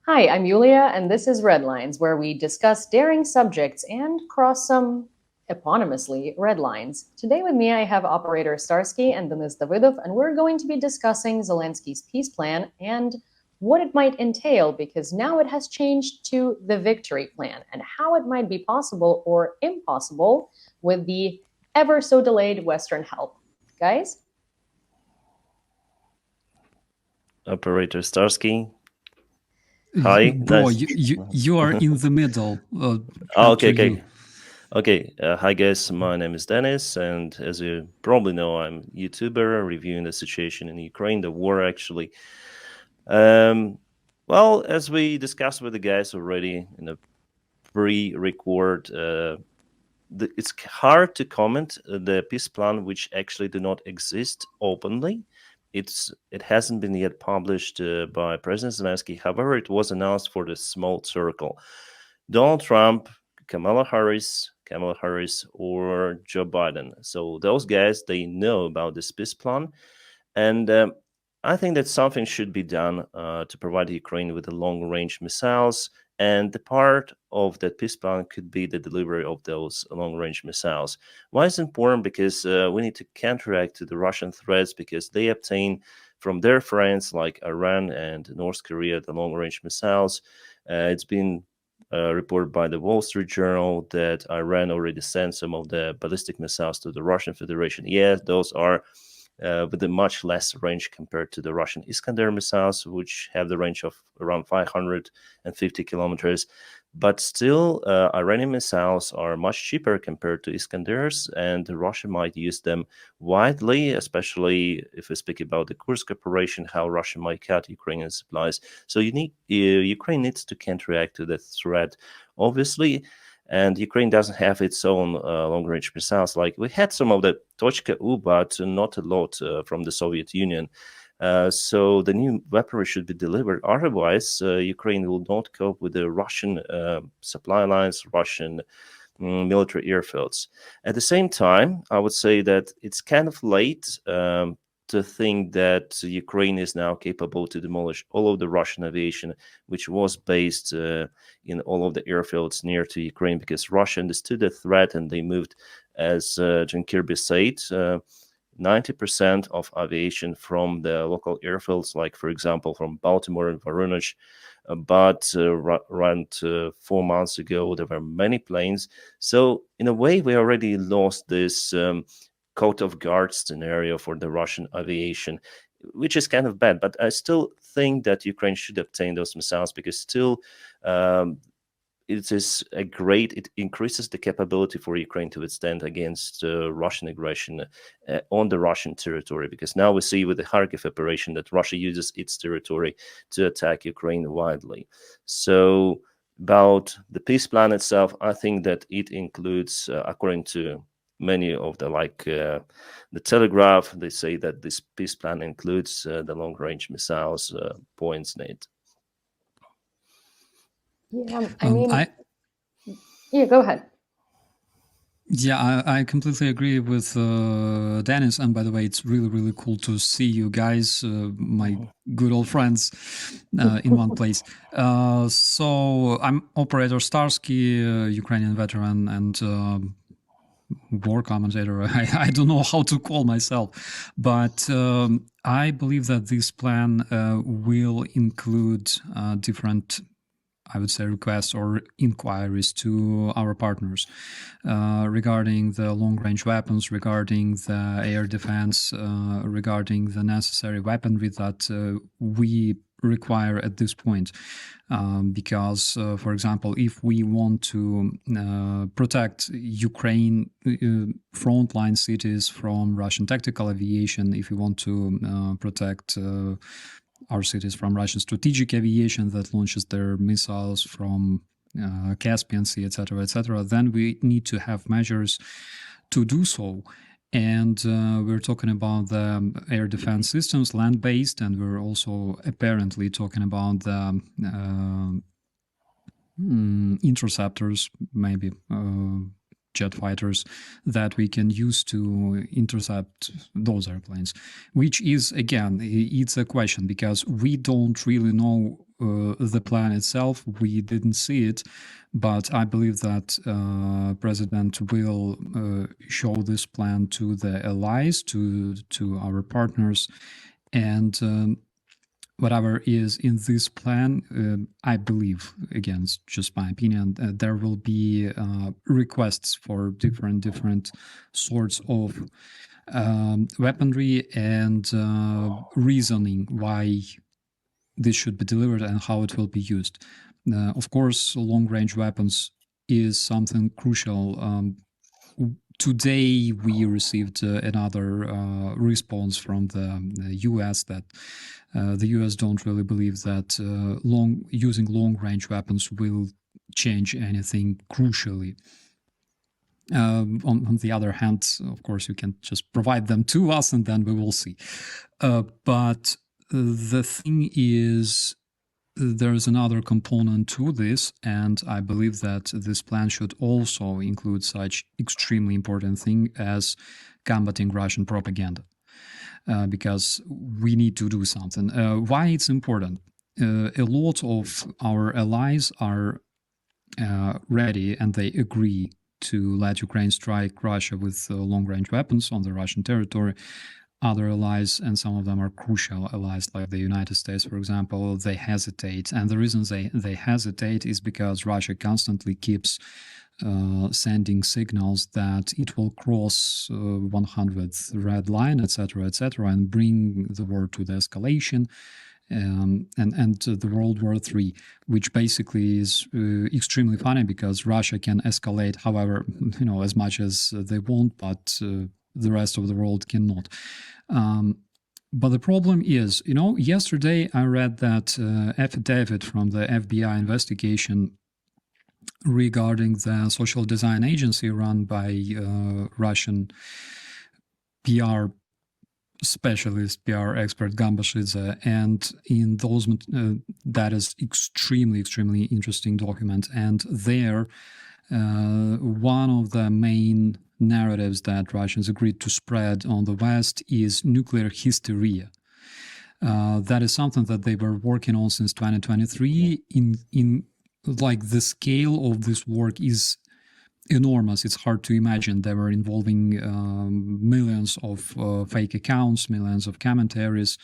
Hi, I'm Yulia, and this is Red Lines, where we discuss daring subjects and cross some eponymously red lines. Today with me, I have operator Starsky and Denis Davidov, and we're going to be discussing Zelensky's peace plan and what it might entail, because now it has changed to the victory plan, and how it might be possible or impossible with the ever so delayed Western help. Guys? Operator Starsky. Hi, Bro, nice. you are in the middle. Okay, After okay. you. Okay, hi guys, my name is Dennis, and as you probably know, I'm a YouTuber reviewing the situation in Ukraine, the war actually. Um, well, as we discussed with the guys already in a pre-record, it's hard to comment the peace plan, which actually do not exist openly. It hasn't been yet published by President Zelensky. However, it was announced for the small circle. Donald Trump, Kamala Harris, or Joe Biden. So those guys, they know about this peace plan, and I think that something should be done to provide Ukraine with the long-range missiles. And the part of that peace plan could be the delivery of those long-range missiles. Why is it important? Because we need to counteract the Russian threats because they obtain from their friends like Iran and North Korea the long-range missiles. It's been reported by the Wall Street Journal that Iran already sent some of the ballistic missiles to the Russian Federation. Yes, those are with a much less range compared to the Russian Iskander missiles, which have the range of around 550 kilometers. But still, Iranian missiles are much cheaper compared to Iskanders, and Russia might use them widely, especially if we speak about the Kursk operation, how Russia might cut Ukrainian supplies. So Ukraine needs to counteract to that threat, obviously. And Ukraine doesn't have its own long-range missiles. Like we had some of the Tochka U, but not a lot from the Soviet Union. So the new weaponry should be delivered. Otherwise, Ukraine will not cope with the Russian supply lines, Russian military airfields. At the same time, I would say that it's kind of late to think that Ukraine is now capable to demolish all of the Russian aviation, which was based in all of the airfields near to Ukraine, because Russia understood the threat and they moved, as John Kirby said, 90% of aviation from the local airfields, like, for example, from Baltimore and Voronezh. But around 4 months ago, there were many planes. So, in a way, we already lost this coat of guard scenario for the Russian aviation, which is kind of bad. But I still think that Ukraine should obtain those missiles because still it increases the capability for Ukraine to withstand against Russian aggression on the Russian territory, because now we see with the Kharkiv operation that Russia uses its territory to attack Ukraine widely. So about the peace plan itself, I think that it includes, according to many of the Telegraph, they say that this peace plan includes the long-range missiles points, Nate. Yeah, I yeah, go ahead. Yeah, I completely agree with Dennis. And by the way, it's really, really cool to see you guys, my good old friends, in one place. So I'm Operator Starsky, Ukrainian veteran and war commentator. I don't know how to call myself, but I believe that this plan will include different, I would say, requests or inquiries to our partners regarding the long-range weapons, regarding the air defense, regarding the necessary weaponry that we require at this point. Because, for example, if we want to protect Ukraine frontline cities from Russian tactical aviation, if we want to protect our cities from Russian strategic aviation that launches their missiles from Caspian Sea, etc., then we need to have measures to do so. And we're talking about the air defense systems, land-based, and we're also apparently talking about the interceptors, maybe jet fighters that we can use to intercept those airplanes, which is, again, it's a question because we don't really know the plan itself. We didn't see it, but I believe that President will show this plan to the allies, to our partners, and whatever is in this plan, I believe, again, it's just my opinion, there will be requests for different sorts of weaponry and reasoning why this should be delivered and how it will be used. Of course, long-range weapons is something crucial. Today, we received another response from the US that the US don't really believe that using long-range weapons will change anything crucially. On the other hand, of course, you can just provide them to us and then we will see. But the thing is, there's another component to this, and I believe that this plan should also include such extremely important thing as combating Russian propaganda, because we need to do something. Why it's important? A lot of our allies are ready and they agree to let Ukraine strike Russia with long-range weapons on the Russian territory. Other allies, and some of them are crucial allies, like the United States, for example, they hesitate. And the reason they hesitate is because Russia constantly keeps sending signals that it will cross 100th red line, etc., and bring the war to the escalation and the World War III, which basically is extremely funny because Russia can escalate, however, as much as they want, but the rest of the world cannot. But the problem is, yesterday I read that affidavit from the FBI investigation regarding the social design agency run by Russian PR specialist, PR expert Gambashidze, and in those that is extremely interesting document. And there, one of the main narratives that Russians agreed to spread on the West is nuclear hysteria. That is something that they were working on since 2023. In like the scale of this work is enormous. It's hard to imagine. They were involving millions of fake accounts, millions of commentaries.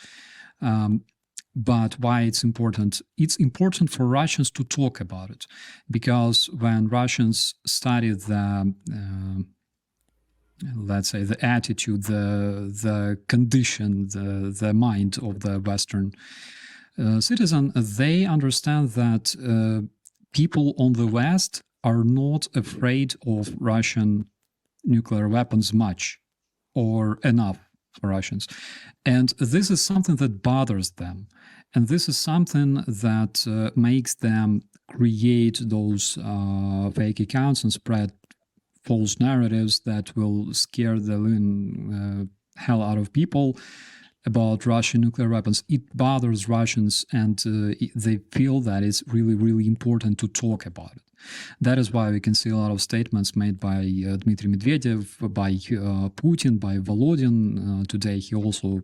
But why it's important? It's important for Russians to talk about it, because when Russians studied the let's say the attitude, the condition, the mind of the Western citizen, they understand that people on the West are not afraid of Russian nuclear weapons much or enough for Russians. And this is something that bothers them. And this is something that makes them create those fake accounts and spread false narratives that will scare the living hell out of people about Russian nuclear weapons. It bothers Russians, and they feel that it's really important to talk about it. That is why we can see a lot of statements made by Dmitry Medvedev, by Putin, by Volodin. Today he also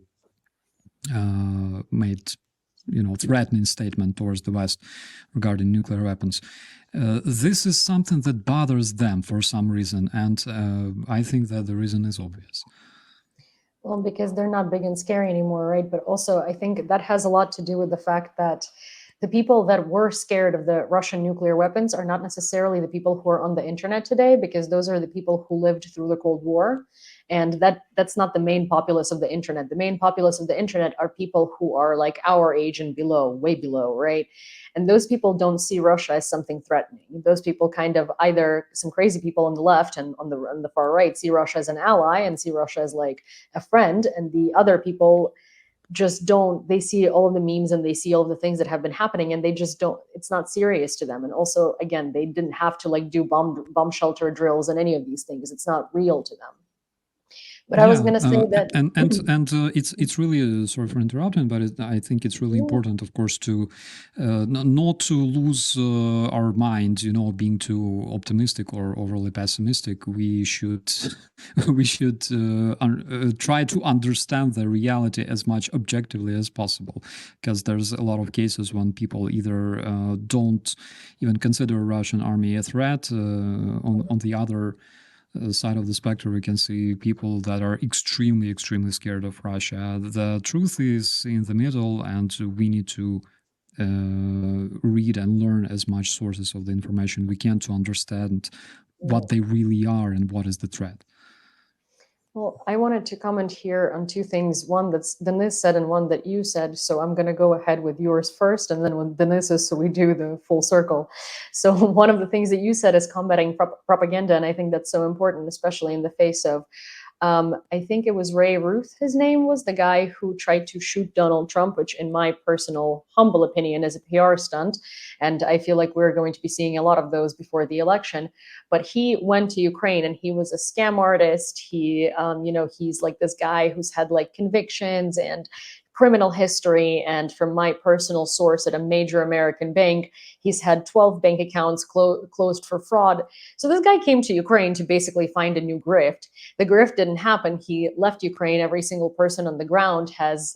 made threatening statement towards the West regarding nuclear weapons. This is something that bothers them for some reason, and I think that the reason is obvious. Well, because they're not big and scary anymore, right? But also, I think that has a lot to do with the fact that the people that were scared of the Russian nuclear weapons are not necessarily the people who are on the internet today, because those are the people who lived through the Cold War. And that's not the main populace of the internet. The main populace of the internet are people who are like our age and below, way below, right? And those people don't see Russia as something threatening. Those people kind of, either some crazy people on the left and on the far right see Russia as an ally and see Russia as like a friend, and the other people just don't. They see all of the memes and they see all of the things that have been happening, and they just don't, it's not serious to them. And also, again, they didn't have to like do bomb shelter drills and any of these things. It's not real to them. But I was going to say that, and it's really sorry for interrupting, but I think it's really important, of course, to not to lose our mind, being too optimistic or overly pessimistic. We should try to understand the reality as much objectively as possible, because there's a lot of cases when people either don't even consider Russian army a threat. On the other side of the spectrum, we can see people that are extremely, extremely scared of Russia. The truth is in the middle, and we need to read and learn as much sources of the information we can to understand what they really are and what is the threat. Well, I wanted to comment here on two things. One that's Denis said and one that you said. So I'm going to go ahead with yours first and then with Denis's, so we do the full circle. So one of the things that you said is combating propaganda. And I think that's so important, especially in the face of I think it was Ray Ruth, his name was, the guy who tried to shoot Donald Trump, which in my personal humble opinion is a PR stunt. And I feel like we're going to be seeing a lot of those before the election. But he went to Ukraine and he was a scam artist. He, he's like this guy who's had like convictions and criminal history. And from my personal source at a major American bank, he's had 12 bank accounts closed for fraud. So this guy came to Ukraine to basically find a new grift. The grift didn't happen. He left Ukraine. Every single person on the ground has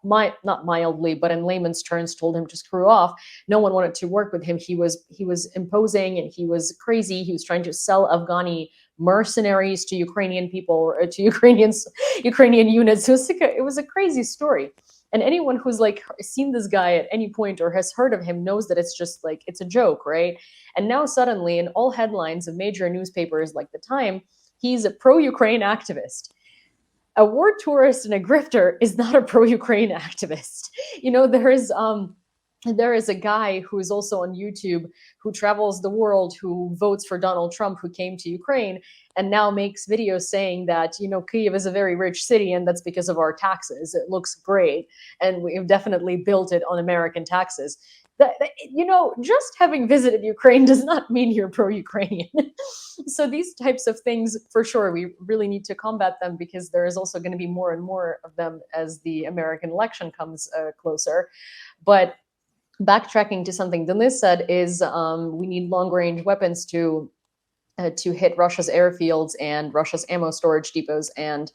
not mildly, but in layman's terms, told him to screw off. No one wanted to work with him. He was imposing and he was crazy. He was trying to sell Afghani mercenaries to Ukrainian people or to Ukrainian units. It was a crazy story. And anyone who's like seen this guy at any point or has heard of him knows that it's just like, it's a joke, right? And now suddenly in all headlines of major newspapers like The Time, he's a pro-Ukraine activist. A war tourist and a grifter is not a pro-Ukraine activist. There is a guy who is also on YouTube who travels the world, who votes for Donald Trump, who came to Ukraine and now makes videos saying that, Kyiv is a very rich city and that's because of our taxes. It looks great. And we've definitely built it on American taxes. Just having visited Ukraine does not mean you're pro-Ukrainian. So these types of things, for sure, we really need to combat them because there is also going to be more and more of them as the American election comes closer. But backtracking to something Denis said is we need long-range weapons to hit Russia's airfields and Russia's ammo storage depots and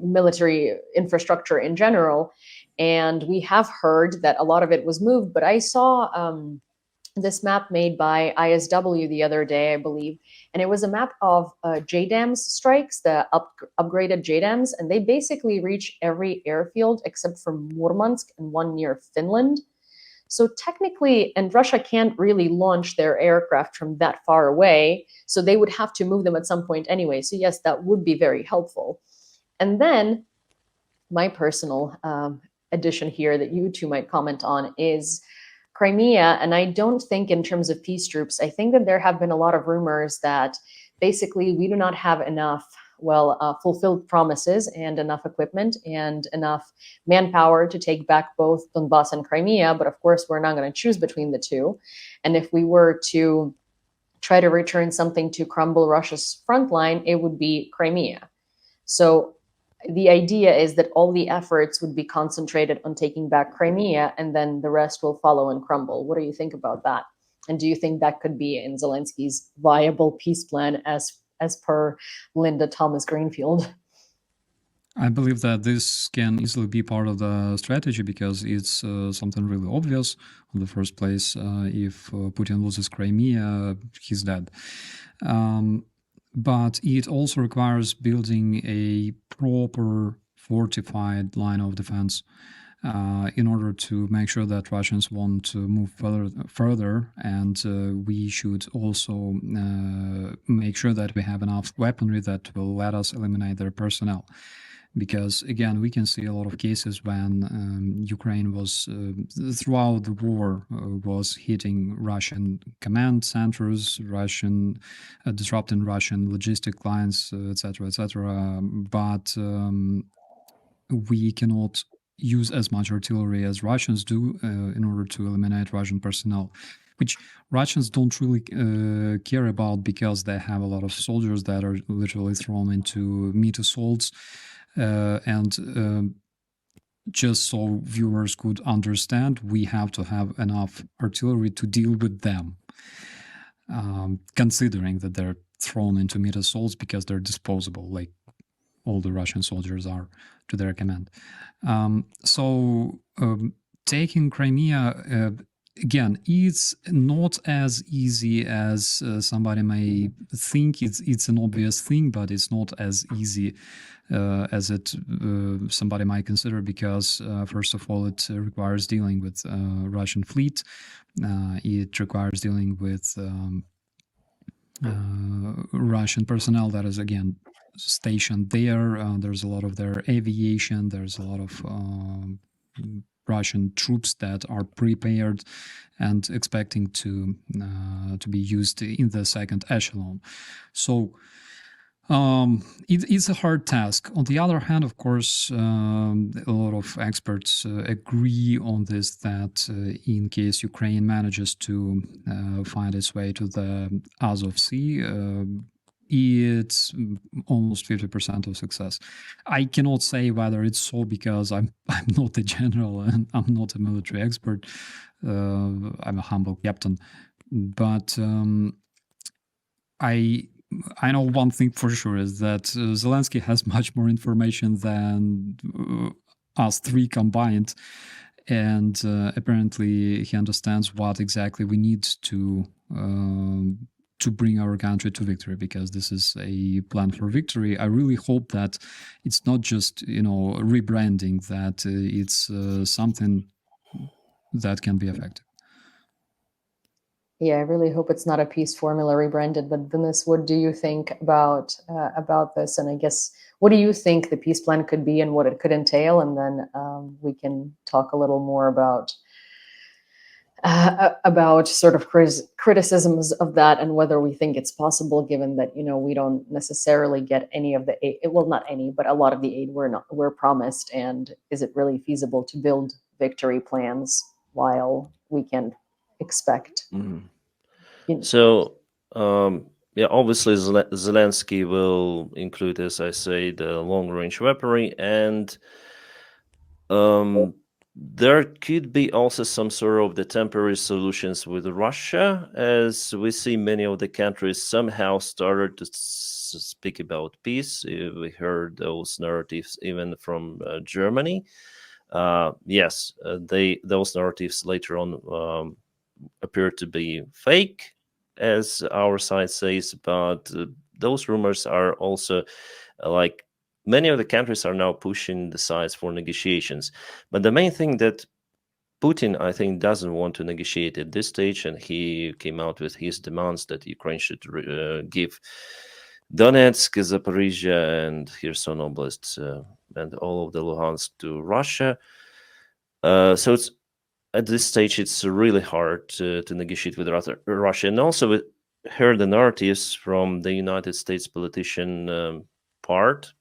military infrastructure in general. And we have heard that a lot of it was moved, but I saw this map made by ISW the other day, I believe, and it was a map of JDAMs strikes, the upgraded JDAMs, and they basically reach every airfield except for Murmansk and one near Finland. So technically, and Russia can't really launch their aircraft from that far away, so they would have to move them at some point anyway. So yes, that would be very helpful. And then my personal addition here that you two might comment on is Crimea. And I don't think in terms of peace troops, I think that there have been a lot of rumors that basically we do not have enough fulfilled promises and enough equipment and enough manpower to take back both Donbass and Crimea. But of course, we're not going to choose between the two. And if we were to try to return something to crumble Russia's front line, it would be Crimea. So the idea is that all the efforts would be concentrated on taking back Crimea, and then the rest will follow and crumble. What do you think about that? And do you think that could be in Zelensky's viable peace plan as per Linda Thomas Greenfield? I believe that this can easily be part of the strategy because it's something really obvious. In the first place, if Putin loses Crimea, he's dead. But it also requires building a proper fortified line of defense in order to make sure that Russians want to move further. And we should also make sure that we have enough weaponry that will let us eliminate their personnel. Because again, we can see a lot of cases when Ukraine was throughout the war was hitting Russian command centers, disrupting Russian logistic lines, etc., etc. But we cannot use as much artillery as Russians do in order to eliminate Russian personnel. which Russians don't really care about, because they have a lot of soldiers that are literally thrown into meat assaults. Just so viewers could understand, we have to have enough artillery to deal with them, considering that they're thrown into meat assaults because they're disposable, like all the Russian soldiers are to their command. Taking Crimea, again, it's not as easy as somebody may think. It's an obvious thing, but it's not as easy as somebody might consider, because first of all, it requires dealing with Russian fleet. It requires dealing with Russian personnel that is, again, stationed there. There's a lot of their aviation. There's a lot of Russian troops that are prepared and expecting to be used in the second echelon. So it's a hard task. On the other hand, of course, a lot of experts agree on this, that in case Ukraine manages to find its way to the Azov Sea, it's almost 50% of success. I cannot say whether it's so, because I'm not a general and I'm not a military expert. I'm a humble captain. But I know one thing for sure, is that Zelenskyy has much more information than us three combined. And apparently he understands what exactly we need to bring our country to victory, because this is a plan for victory. I really hope that it's not just, rebranding, that it's something that can be effective. Yeah, I really hope it's not a peace formula rebranded. But Denis, what do you think about this? And I guess, what do you think the peace plan could be and what it could entail? And then we can talk a little more about sort of criticisms of that, and whether we think it's possible, given that we don't necessarily get any of the aid. Well, not any, but a lot of the aid we're promised. And is it really feasible to build victory plans while we can expect? So obviously Zelenskyy will include, as I say, the long-range weaponry, and there could be also some sort of the temporary solutions with Russia, as we see many of the countries somehow started to speak about peace. We heard those narratives even from Germany. Yes, those narratives later on appear to be fake, as our side says, but those rumors are also like many of the countries are now pushing the sides for negotiations. But the main thing that Putin, I think, doesn't want to negotiate at this stage, and he came out with his demands that Ukraine should give Donetsk, Zaporizhia, and Kherson Oblast, and all of the Luhansk to Russia. So it's at this stage, it's really hard to negotiate with Russia. And also, we heard the narratives from the United States politician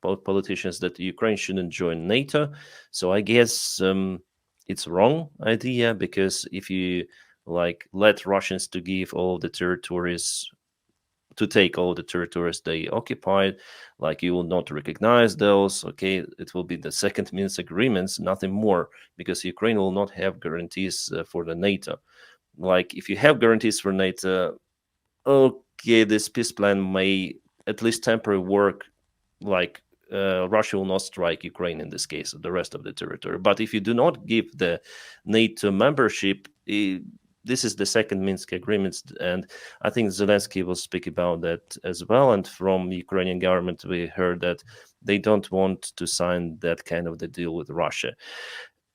both politicians, that Ukraine shouldn't join NATO. So I guess it's wrong idea, because if you let Russians to give all the territories, to take all the territories they occupied, you will not recognize those. Okay, it will be the second Minsk agreements, nothing more, because Ukraine will not have guarantees for the NATO. If you have guarantees for NATO, okay, this peace plan may at least temporarily work. Russia will not strike Ukraine in this case, the rest of the territory. But if you do not give the NATO membership, this is the second Minsk agreements, and I think Zelenskyy will speak about that as well. And from the Ukrainian government, we heard that they don't want to sign that kind of the deal with Russia.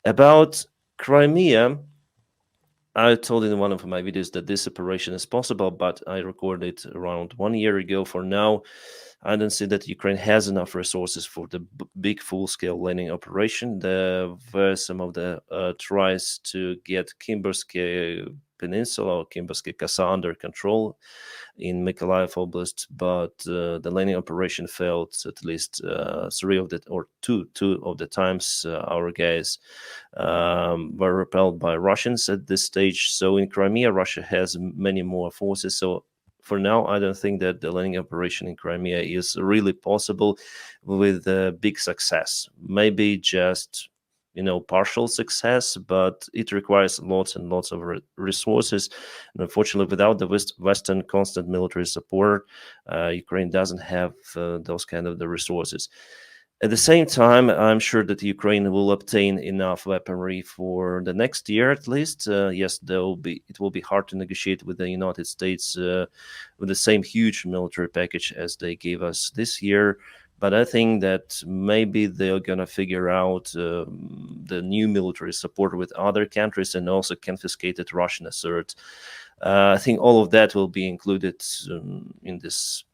About Crimea, I told in one of my videos that this operation is possible, but I recorded around 1 year ago. For now, I don't see that Ukraine has enough resources for the big full-scale landing operation. There were some of the tries to get Kimbersky Peninsula or Kimbersky Kasa under control in Mykolaiv Oblast, but the landing operation failed at least two of the times. Our guys were repelled by Russians at this stage. So in Crimea, Russia has many more forces. So for now, I don't think that the landing operation in Crimea is really possible with big success. Maybe just partial success, but it requires lots and lots of resources. And unfortunately, without the Western constant military support, Ukraine doesn't have those kind of the resources. At the same time, I'm sure that Ukraine will obtain enough weaponry for the next year at least. Yes, it will be hard to negotiate with the United States with the same huge military package as they gave us this year. But I think that maybe they're going to figure out the new military support with other countries and also confiscated Russian asserts. I think all of that will be included in this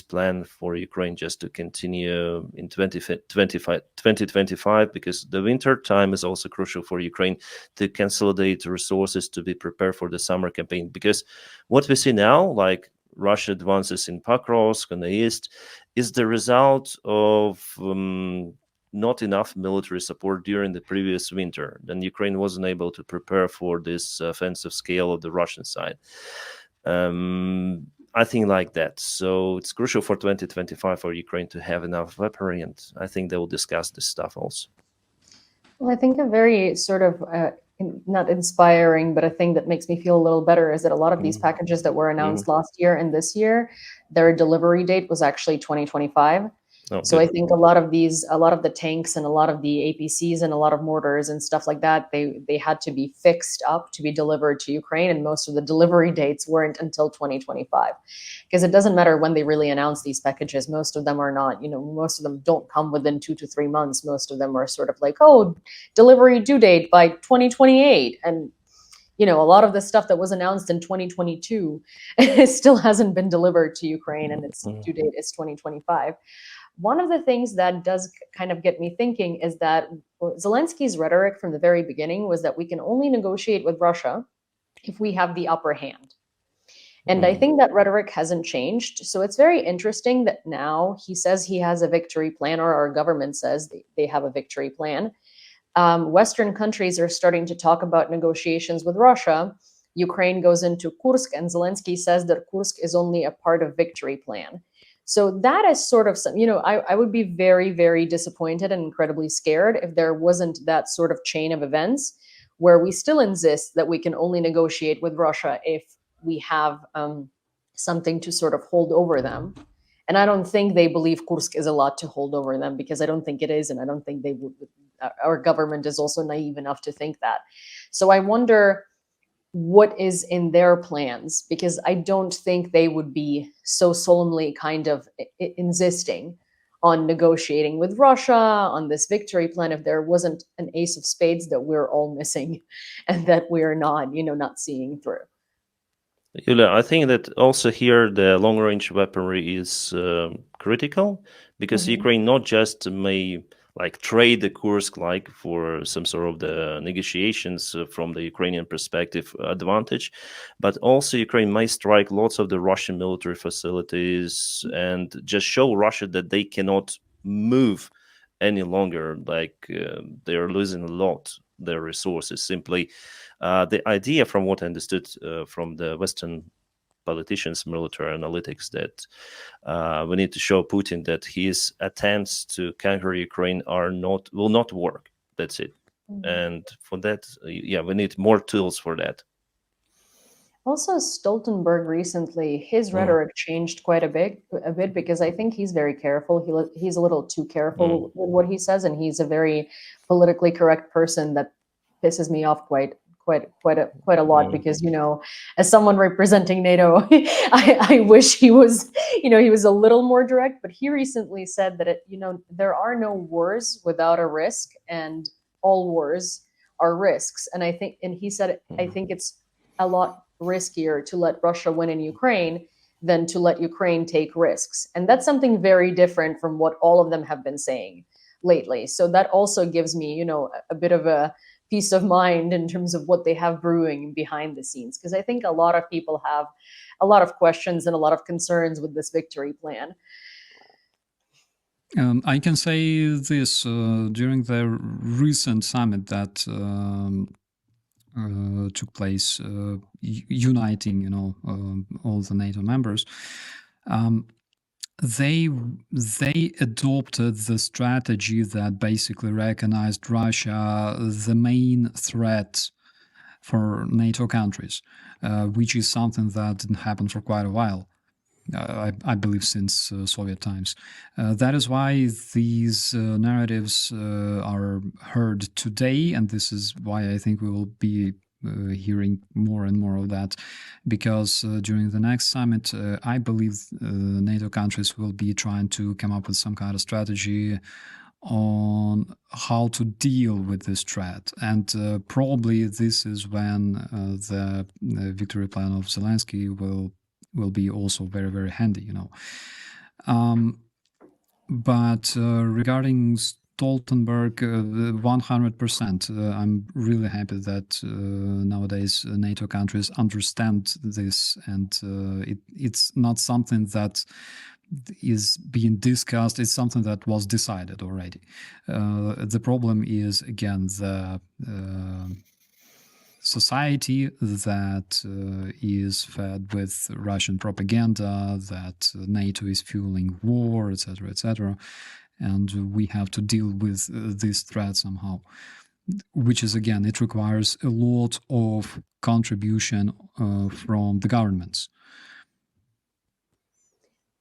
plan for Ukraine just to continue in 2025, because the winter time is also crucial for Ukraine to consolidate resources to be prepared for the summer campaign. Because what we see now, like Russia advances in Pakrovsk on the east, is the result of not enough military support during the previous winter. Then Ukraine wasn't able to prepare for this offensive scale of the Russian side. I think like that. So it's crucial for 2025 for Ukraine to have enough weaponry, and I think they will discuss this stuff also. Well, I think a very sort of not inspiring, but a thing that makes me feel a little better is that a lot of these packages that were announced last year and this year, their delivery date was actually 2025. So good. I think a lot of the tanks and a lot of the APCs and a lot of mortars and stuff like that, they had to be fixed up to be delivered to Ukraine, and most of the delivery dates weren't until 2025. Because it doesn't matter when they really announce these packages, most of them are not, most of them don't come within 2 to 3 months. Most of them are sort of like, oh, delivery due date by 2028. And a lot of the stuff that was announced in 2022 still hasn't been delivered to Ukraine, and its due date is 2025. One of the things that does kind of get me thinking is that Zelensky's rhetoric from the very beginning was that we can only negotiate with Russia if we have the upper hand. And I think that rhetoric hasn't changed. So it's very interesting that now he says he has a victory plan, or our government says they have a victory plan. Western countries are starting to talk about negotiations with Russia. Ukraine goes into Kursk, and Zelensky says that Kursk is only a part of victory plan. So that is sort of some, I would be very, very disappointed and incredibly scared if there wasn't that sort of chain of events where we still insist that we can only negotiate with Russia if we have something to sort of hold over them. And I don't think they believe Kursk is a lot to hold over them, because I don't think it is. And I don't think they would. Our government is also naive enough to think that. So I wonder what is in their plans, because I don't think they would be so solemnly kind of insisting on negotiating with Russia on this victory plan if there wasn't an ace of spades that we're all missing and that we're not seeing through. Yulia, I think that also here the long-range weaponry is critical, because Ukraine not just may trade the Kursk for some sort of the negotiations from the Ukrainian perspective advantage, but also Ukraine may strike lots of the Russian military facilities and just show Russia that they cannot move any longer. They are losing a lot their resources. Simply, the idea, from what I understood from the Western politicians, military analytics, that we need to show Putin that his attempts to conquer Ukraine will not work. That's it. And for that, we need more tools for that. Also, Stoltenberg recently, his rhetoric changed quite a bit, because I think he's very careful. He's a little too careful with what he says, and he's a very politically correct person that pisses me off quite a lot, because as someone representing NATO, I wish he was he was a little more direct. But he recently said that there are no wars without a risk, and all wars are risks. And he said I think it's a lot riskier to let Russia win in Ukraine than to let Ukraine take risks. And that's something very different from what all of them have been saying lately. So that also gives me, you know, a bit of a peace of mind in terms of what they have brewing behind the scenes. Because I think a lot of people have a lot of questions and a lot of concerns with this victory plan. I can say this, during the recent summit that took place, uniting, you know, all the NATO members, they adopted the strategy that basically recognized Russia the main threat for NATO countries, which is something that didn't happen for quite a while. I believe since Soviet times. That is why these narratives are heard today, and this is why I think we will be hearing more and more of that, because during the next summit, I believe NATO countries will be trying to come up with some kind of strategy on how to deal with this threat. And probably this is when the victory plan of Zelenskyy will be also very, very handy, you know. But regarding Stoltenberg, 100%, I'm really happy that nowadays NATO countries understand this, and it's not something that is being discussed, it's something that was decided already. The problem is, again, the society that is fed with Russian propaganda, that NATO is fueling war, etc., etc., and we have to deal with this threat somehow, which is, again, it requires a lot of contribution from the governments.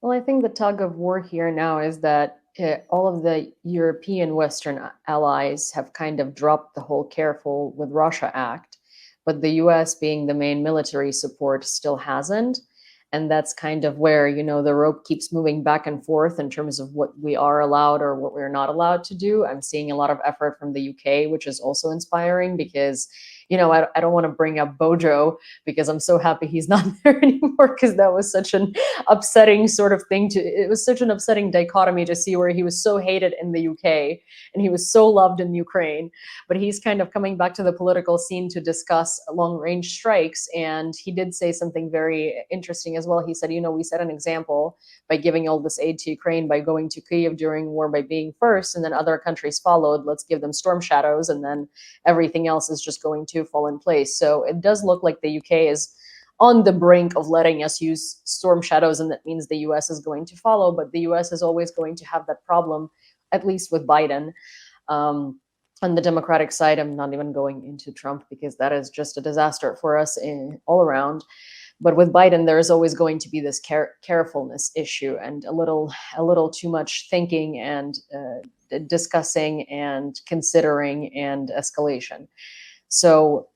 Well, I think the tug of war here now is that all of the European Western allies have kind of dropped the whole careful with Russia act, but the US, being the main military support, still hasn't. And that's kind of where, you know, the rope keeps moving back and forth in terms of what we are allowed or what we're not allowed to do. I'm seeing a lot of effort from the UK, which is also inspiring because, you know, I don't want to bring up Bojo because I'm so happy he's not there anymore, because that was such an upsetting sort of thing it was such an upsetting dichotomy to see where he was so hated in the UK and he was so loved in Ukraine, but he's kind of coming back to the political scene to discuss long-range strikes. And he did say something very interesting as well. He said, you know, we set an example by giving all this aid to Ukraine, by going to Kyiv during war, by being first, and then other countries followed. Let's give them storm shadows, and then everything else is just going to fall in place. So it does look like the UK is on the brink of letting us use storm shadows, and that means the US is going to follow. But the US is always going to have that problem, at least with Biden. On the Democratic side, I'm not even going into Trump because that is just a disaster for us all around. But with Biden, there is always going to be this carefulness issue and a little too much thinking and discussing and considering and escalation. So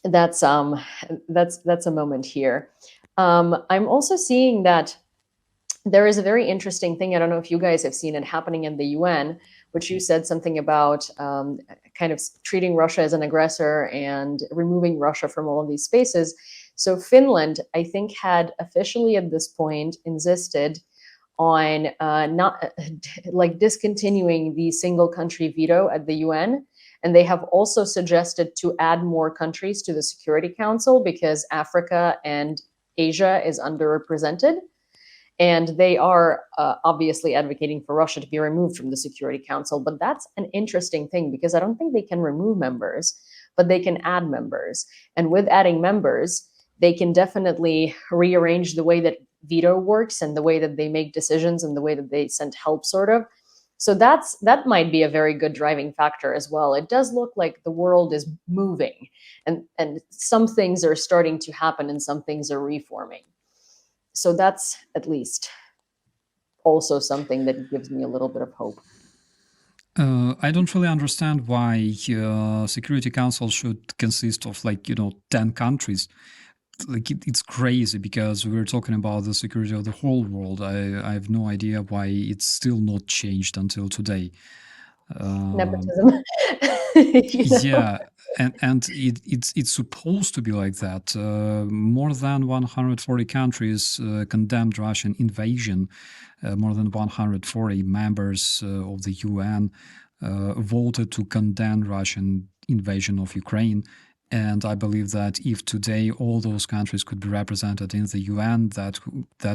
that's a moment here. I'm also seeing that there is a very interesting thing. I don't know if you guys have seen it happening in the UN, which you said something about kind of treating Russia as an aggressor and removing Russia from all of these spaces. So Finland, I think, had officially at this point insisted on not like discontinuing the single country veto at the UN. And they have also suggested to add more countries to the Security Council because Africa and Asia is underrepresented. And they are obviously advocating for Russia to be removed from the Security Council. But that's an interesting thing because I don't think they can remove members, but they can add members. And with adding members, they can definitely rearrange the way that veto works and the way that they make decisions and the way that they send help, sort of. So that might be a very good driving factor as well. It does look like the world is moving, and some things are starting to happen and some things are reforming. So that's at least also something that gives me a little bit of hope. I don't really understand why Security Council should consist of 10 countries. It's crazy because we're talking about the security of the whole world. I have no idea why it's still not changed until today. Nepotism. You know? Yeah, and it's supposed to be like that. More than 140 countries condemned Russian invasion. More than 140 members of the UN voted to condemn Russian invasion of Ukraine. And I believe that if today all those countries could be represented in the UN, that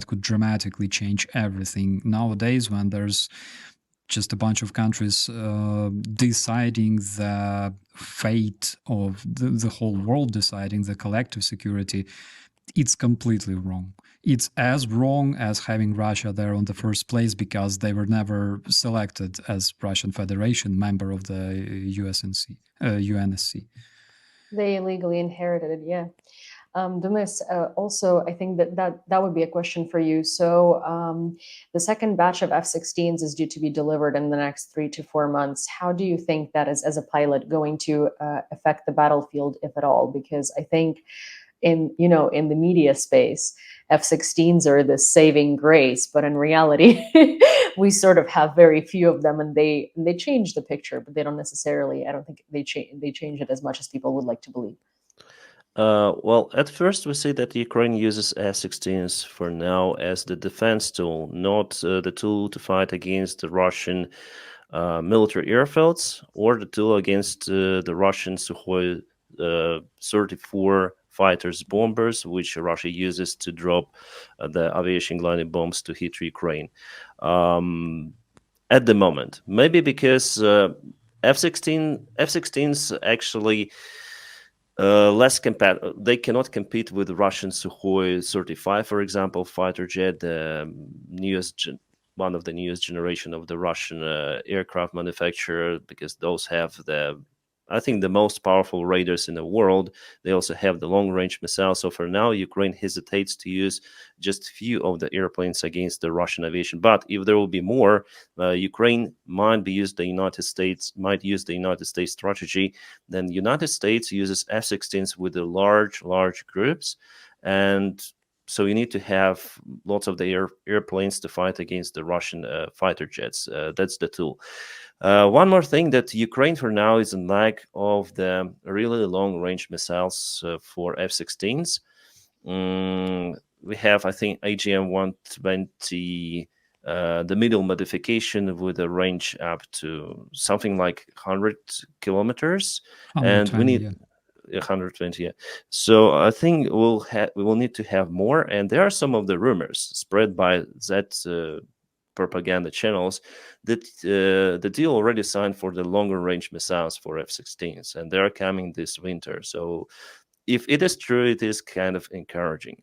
could dramatically change everything. Nowadays, when there's just a bunch of countries deciding the fate of the whole world, deciding the collective security, it's completely wrong. It's as wrong as having Russia there on the first place, because they were never selected as Russian Federation member of the UNSC. They illegally inherited it, yeah. Denis, also, I think that would be a question for you. So the second batch of F-16s is due to be delivered in the next 3 to 4 months. How do you think that is, as a pilot, going to affect the battlefield, if at all? Because I think in the media space, F-16s are the saving grace, but in reality, we sort of have very few of them, and they change the picture, but they don't necessarily. I don't think they change it as much as people would like to believe. Well, at first we say that Ukraine uses F-16s for now as the defense tool, not the tool to fight against the Russian military airfields or the tool against the Russian Sukhoi 34 fighters bombers, which Russia uses to drop the aviation gliding bombs to hit Ukraine. At the moment, maybe because F-16s actually less they cannot compete with the Russian Sukhoi 35, for example, fighter jet, the one of the newest generation of the Russian aircraft manufacturer, because those have I think the most powerful radars in the world. They also have the long-range missiles. So for now, Ukraine hesitates to use just a few of the airplanes against the Russian aviation. But if there will be more, Ukraine might use the United States strategy. Then United States uses F-16s with the large groups, and so you need to have lots of the airplanes to fight against the Russian fighter jets. That's the tool. One more thing, that Ukraine for now is in lack of the really long-range missiles for F-16s. We have, I think, AGM-120, the middle modification with a range up to something like 100 kilometers. And we need 120, yeah. So I think we will need to have more. And there are some of the rumors spread by that propaganda channels that the deal already signed for the longer range missiles for F-16s, and they are coming this winter. So if it is true, it is kind of encouraging.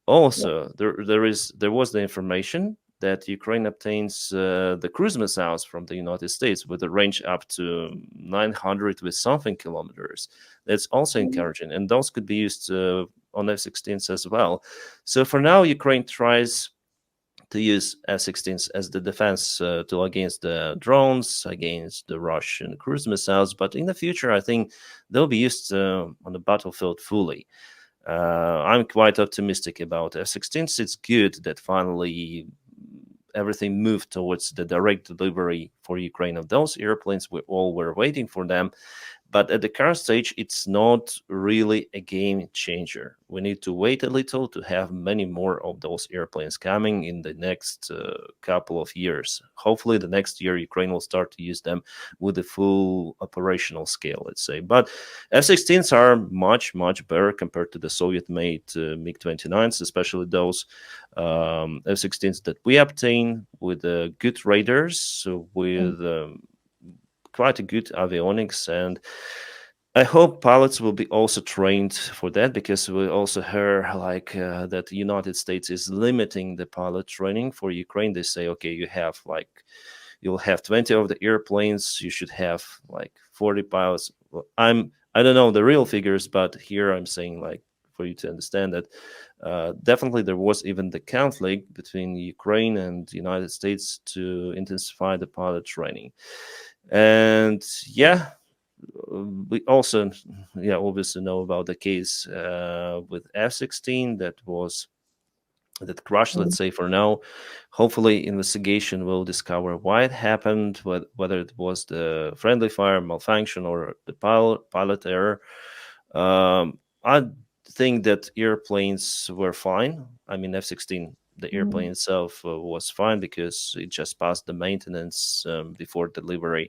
Also, there was the information that Ukraine obtains the cruise missiles from the United States with a range up to 900 with something kilometers. That's also encouraging, and those could be used on F-16s as well. So for now, Ukraine tries to use F-16s as the defense tool against the drones, against the Russian cruise missiles. But in the future, I think they'll be used on the battlefield fully. I'm quite optimistic about F-16s. It's good that finally everything moved towards the direct delivery for Ukraine of those airplanes. We all were waiting for them. But at the current stage, it's not really a game changer. We need to wait a little to have many more of those airplanes coming in the next couple of years. Hopefully, the next year, Ukraine will start to use them with a full operational scale, let's say. But F-16s are much, much better compared to the Soviet-made MiG-29s, especially those F-16s that we obtain with good radars, with quite a good avionics, and I hope pilots will be also trained for that, because we also heard that the United States is limiting the pilot training for Ukraine. They say, okay, you'll have 20 of the airplanes, you should have 40 pilots. Well, I don't know the real figures, but here I'm saying for you to understand that definitely there was even the conflict between Ukraine and the United States to intensify the pilot training. And we also obviously know about the case with F-16 that was that crashed, let's say, for now. Hopefully, investigation will discover why it happened, whether it was the friendly fire malfunction or the pilot error. I think that airplanes were fine. I mean, F-16, the airplane itself was fine because it just passed the maintenance before delivery.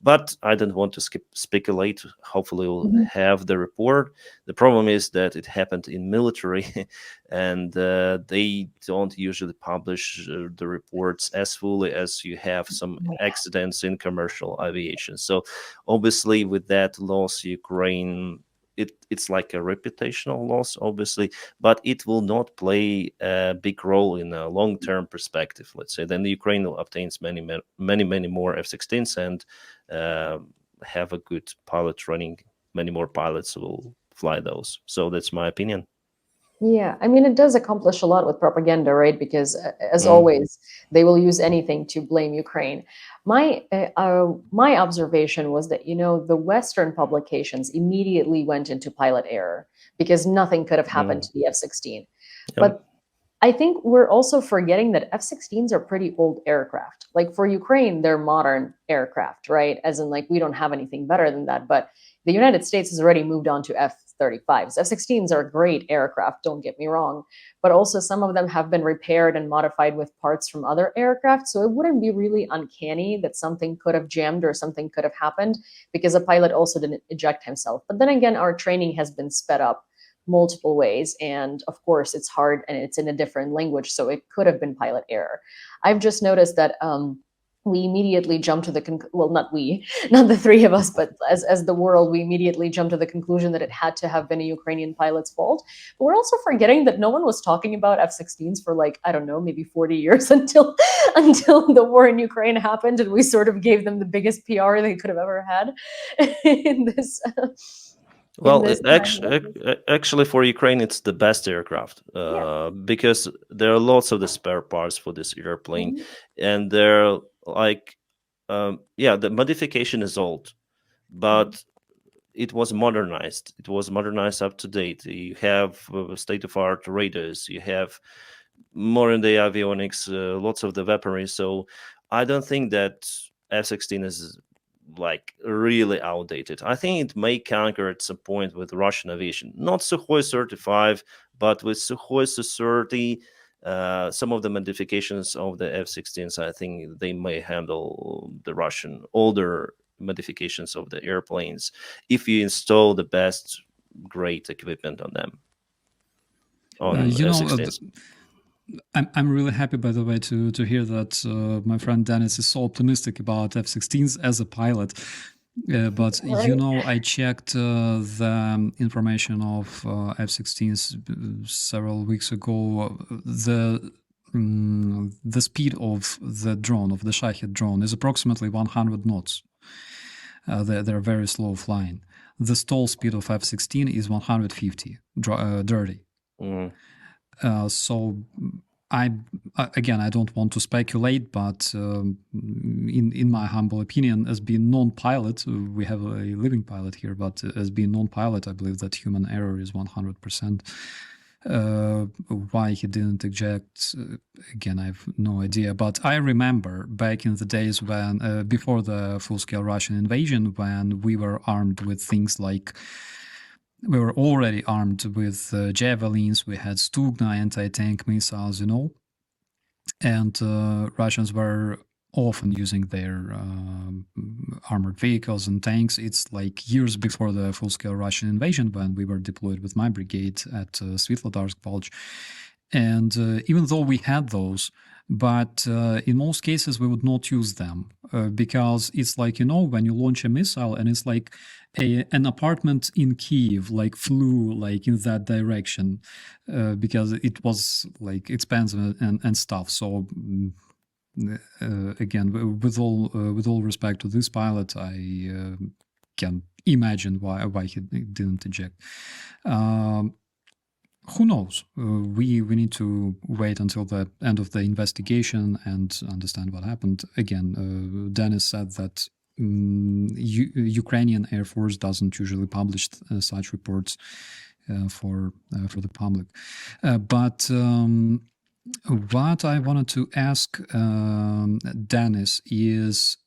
But I don't want to speculate. Hopefully, we'll have the report. The problem is that it happened in military, and they don't usually publish the reports as fully as you have some accidents in commercial aviation. So, obviously, with that loss, Ukraine, it's like a reputational loss, obviously, but it will not play a big role in a long-term perspective. Let's say then the Ukraine obtains many more F-16s and have a good pilot running. Many more pilots will fly those. So that's my opinion. Yeah, I mean, it does accomplish a lot with propaganda, right? Because as always, they will use anything to blame Ukraine. My observation was that, the Western publications immediately went into pilot error because nothing could have happened to the F-16. Yep. But I think we're also forgetting that F-16s are pretty old aircraft. Like for Ukraine, they're modern aircraft, right? As in, like, we don't have anything better than that. But the United States has already moved on to F-35s. F-16s are great aircraft, don't get me wrong. But also some of them have been repaired and modified with parts from other aircraft. So it wouldn't be really uncanny that something could have jammed or something could have happened because a pilot also didn't eject himself. But then again, our training has been sped up multiple ways. And of course, it's hard and it's in a different language. So it could have been pilot error. I've just noticed that we immediately jump to not the three of us, but as the world, we immediately jump to the conclusion that it had to have been a Ukrainian pilot's fault. But we're also forgetting that no one was talking about F-16s for maybe 40 years until the war in Ukraine happened, and we sort of gave them the biggest PR they could have ever had in this. Well, actually, for Ukraine, it's the best aircraft because there are lots of the spare parts for this airplane, and they're the modification is old, but it was modernized. It was modernized up to date. You have state-of-art radars. You have modern-day avionics, lots of the weaponry. So I don't think that F-16 is really outdated. I think it may conquer at some point with Russian aviation. Not Sukhoi 35, but with Sukhoi Su-30, some of the modifications of the F-16s, I think they may handle the Russian older modifications of the airplanes if you install the best great equipment on them. F-16s. I'm really happy, by the way, to hear that my friend Dennis is so optimistic about F-16s as a pilot. But I checked the information of F-16s several weeks ago. The speed of the drone, of the Shahed drone, is approximately 100 knots. They're very slow flying. The stall speed of F-16 is 150 dirty. So I don't want to speculate, but in my humble opinion, as being non-pilot, we have a living pilot here, but as being non-pilot, I believe that human error is 100%. Why he didn't eject, again, I have no idea. But I remember back in the days when, before the full-scale Russian invasion, when we were armed with things like, we were already armed with javelins, we had Stugna anti-tank missiles, and Russians were often using their armored vehicles and tanks. It's like years before the full-scale Russian invasion when we were deployed with my brigade at Svetlodarsk Bulge. And even though we had those, but in most cases we would not use them because it's like, when you launch a missile and it's like an apartment in Kiev flew in that direction because it was expensive and stuff. So again, with all respect to this pilot, I can imagine why he didn't eject. Who knows? We need to wait until the end of the investigation and understand what happened. Again, Dennis said that Ukrainian Air Force doesn't usually publish such reports for the public. But What I wanted to ask Dennis is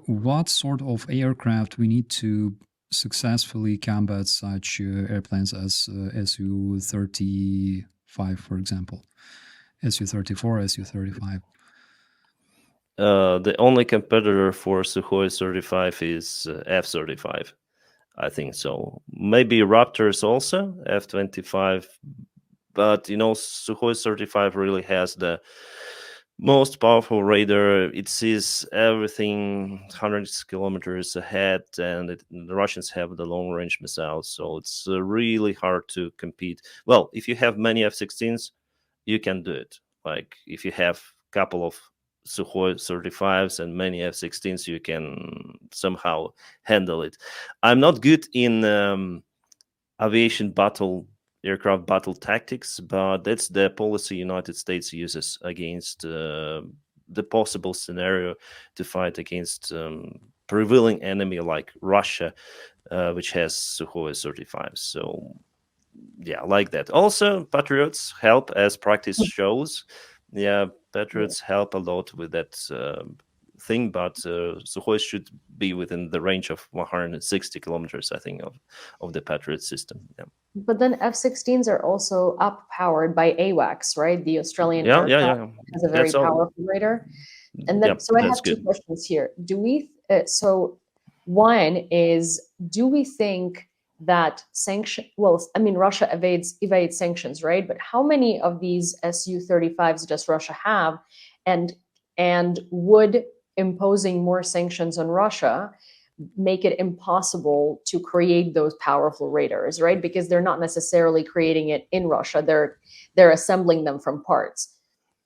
what sort of aircraft we need to successfully combat such airplanes as Su-35, for example, Su-34, Su-35. The only competitor for Sukhoi 35 is F-35. I think so. Maybe Raptors also, F-25. But, Sukhoi 35 really has the most powerful radar. It sees everything hundreds of kilometers ahead, and the Russians have the long-range missiles. So it's really hard to compete. Well, if you have many F-16s, you can do it. Like, if you have a couple of Sukhoi 35s and many F-16s, you can somehow handle it. I'm not good in aviation aircraft battle tactics, but that's the policy United States uses against the possible scenario to fight against prevailing enemy like Russia, which has Sukhoi 35. So yeah, like that. Also, Patriots help, as practice shows. Yeah, Patriots help a lot with that thing, but Sukhoi should be within the range of 160 kilometers, I think, of the Patriot system. Yeah. But then F-16s are also up-powered by AWACS, right? The Australian Yeah, aircraft has a very that's all. powerful radar. And then, Yeah, so I that's have two good. questions here. So one is, do we think that Russia evades sanctions, right? But how many of these Su-35s does Russia have? And would imposing more sanctions on Russia make it impossible to create those powerful radars, right? Because they're not necessarily creating it in Russia. They're assembling them from parts.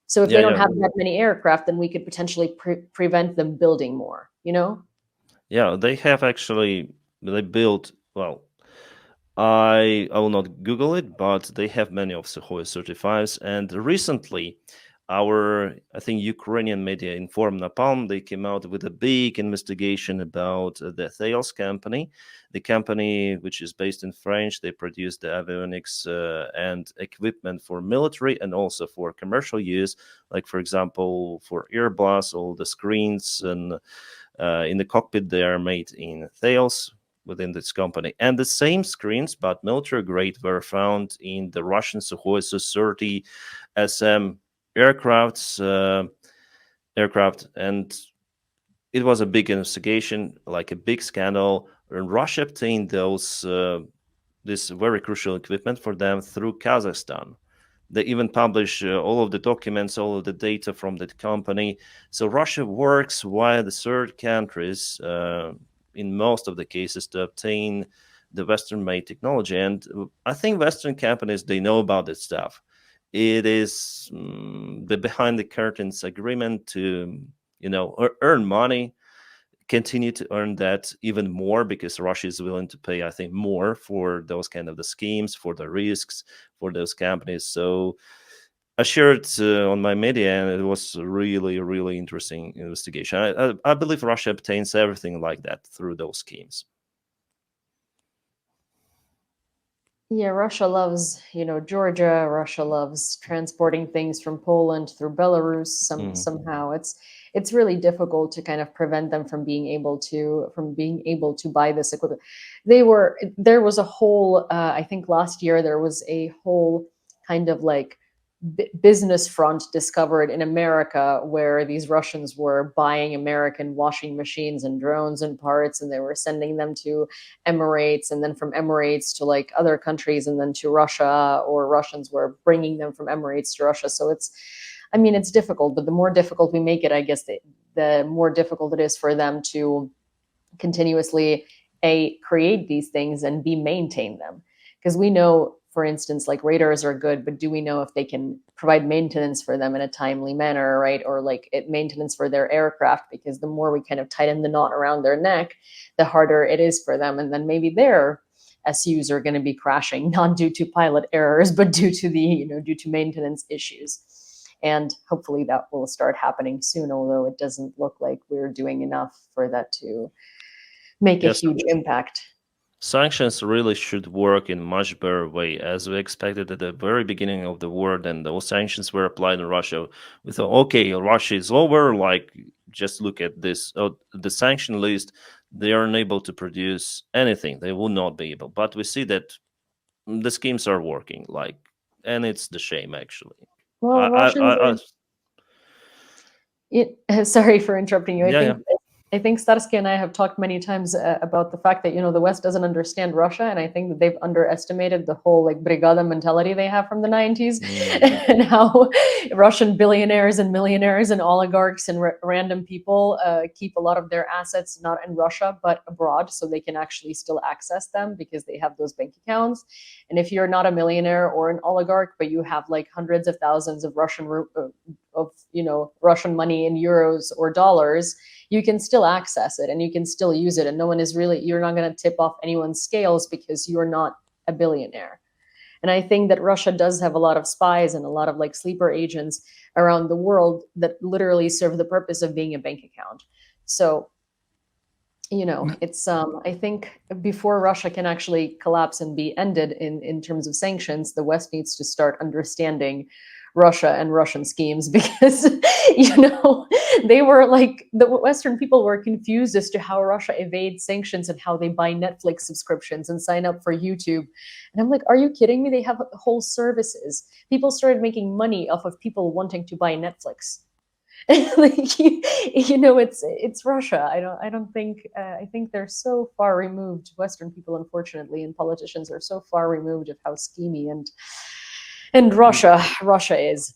So if they don't have that many aircraft, then we could potentially prevent them building more, Yeah, they have actually, they built, well, I will not Google it, but they have many of Sukhoi 35s. And recently, I think, Ukrainian media informed Napalm. They came out with a big investigation about the Thales company, the company which is based in France. They produce the avionics and equipment for military and also for commercial use, like, for example, for Airbus, all the screens and in the cockpit, they are made in Thales within this company. And the same screens, but military grade, were found in the Russian Sukhoi Su-30 SM aircraft. And it was a big investigation, like a big scandal. And Russia obtained this very crucial equipment for them through Kazakhstan. They even publish all of the documents, all of the data from that company. So Russia works via the third countries in most of the cases to obtain the Western-made technology. And I think Western companies, they know about this stuff. It is the behind the curtains agreement to, earn money, continue to earn that even more, because Russia is willing to pay, I think, more for those kind of the schemes, for the risks, for those companies. So I shared on my media, and it was a really, really interesting investigation. I believe Russia obtains everything like that through those schemes. Yeah, Russia loves, Georgia. Russia loves transporting things from Poland through Belarus. Somehow, it's really difficult to kind of prevent them from being able to buy this equipment. There was a whole, I think last year there was a whole kind of like business front discovered in America, where these Russians were buying American washing machines and drones and parts, and they were sending them to Emirates, and then from Emirates to like other countries, and then to Russia, or Russians were bringing them from Emirates to Russia. So it's difficult, but the more difficult we make it, I guess the more difficult it is for them to continuously create these things and maintain them. Because we know, for instance, like radars are good, but do we know if they can provide maintenance for them in a timely manner, right? Or like maintenance for their aircraft? Because the more we kind of tighten the knot around their neck, the harder it is for them. And then maybe their SUs are going to be crashing, not due to pilot errors, but due to maintenance issues. And hopefully that will start happening soon, although it doesn't look like we're doing enough for that to make a huge impact. sanctions really should work in a much better way, as we expected at the very beginning of the war. Then those sanctions were applied in Russia. We thought, okay, Russia is over. Like, just look at this. The sanction list, they are unable to produce anything. They will not be able. But we see that the schemes are working. Like, and it's the shame actually. Well, sorry for interrupting you. Yeah. I think Starsky and I have talked many times about the fact that, the West doesn't understand Russia, and I think that they've underestimated the whole like brigada mentality they have from the 90s, and how Russian billionaires and millionaires and oligarchs and random people keep a lot of their assets not in Russia but abroad, so they can actually still access them because they have those bank accounts. And if you're not a millionaire or an oligarch, but you have like hundreds of thousands of Russian money in euros or dollars, you can still access it and you can still use it. And you're not going to tip off anyone's scales because you're not a billionaire. And I think that Russia does have a lot of spies and a lot of like sleeper agents around the world that literally serve the purpose of being a bank account. So, it's I think before Russia can actually collapse and be ended in terms of sanctions, the West needs to start understanding Russia and Russian schemes, because they were like, the Western people were confused as to how Russia evades sanctions and how they buy Netflix subscriptions and sign up for YouTube. And I'm like, are you kidding me? They have whole services. People started making money off of people wanting to buy Netflix. It's Russia. I think they're so far removed. Western people, unfortunately, and politicians are so far removed of how schemy and Russia is.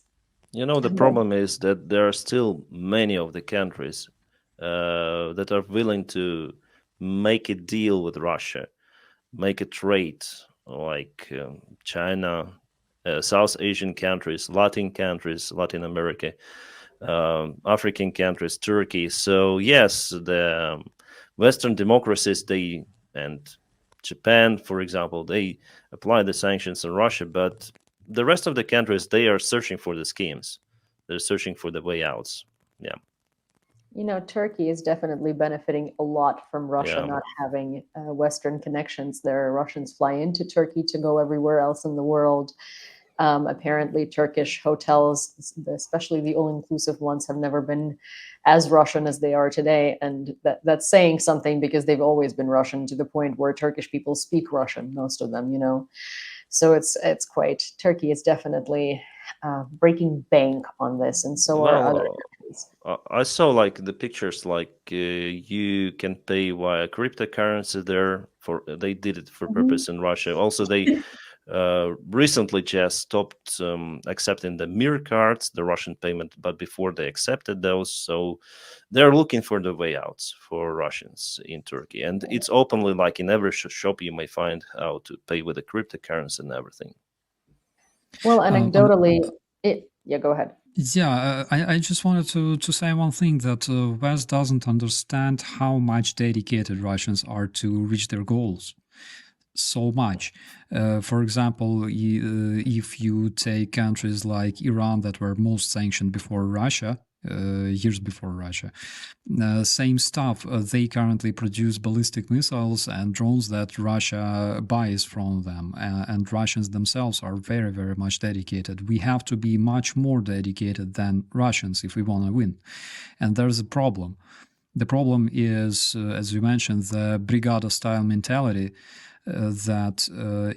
The problem is that there are still many of the countries that are willing to make a deal with Russia, make a trade, like China, South Asian countries, Latin America, African countries, Turkey. So yes, the Western democracies, and Japan, for example, they apply the sanctions on Russia, but the rest of the countries, they are searching for the schemes. They're searching for the way outs. Yeah. Turkey is definitely benefiting a lot from Russia not having Western connections. There are Russians fly into Turkey to go everywhere else in the world. Apparently, Turkish hotels, especially the all-inclusive ones, have never been as Russian as they are today. And that's saying something, because they've always been Russian, to the point where Turkish people speak Russian, most of them, So Turkey is definitely breaking bank on this, and so are other countries. I saw like the pictures, like you can pay via cryptocurrency there. They did it for purpose in Russia. Also, they recently just stopped accepting the Mir cards, the Russian payment, but before they accepted those, so they're looking for the way outs for Russians in Turkey, and it's openly, like in every shop you may find how to pay with a cryptocurrency and everything. Well, anecdotally, go ahead. Yeah, I just wanted to say one thing, that West doesn't understand how much dedicated Russians are to reach their goals. So much. For example, if you take countries like Iran that were most sanctioned before Russia, years before Russia, same stuff. They currently produce ballistic missiles and drones that Russia buys from them, and Russians themselves are very, very much dedicated. We have to be much more dedicated than Russians if we want to win. And there's a problem. The problem is, as you mentioned, the brigada-style mentality. That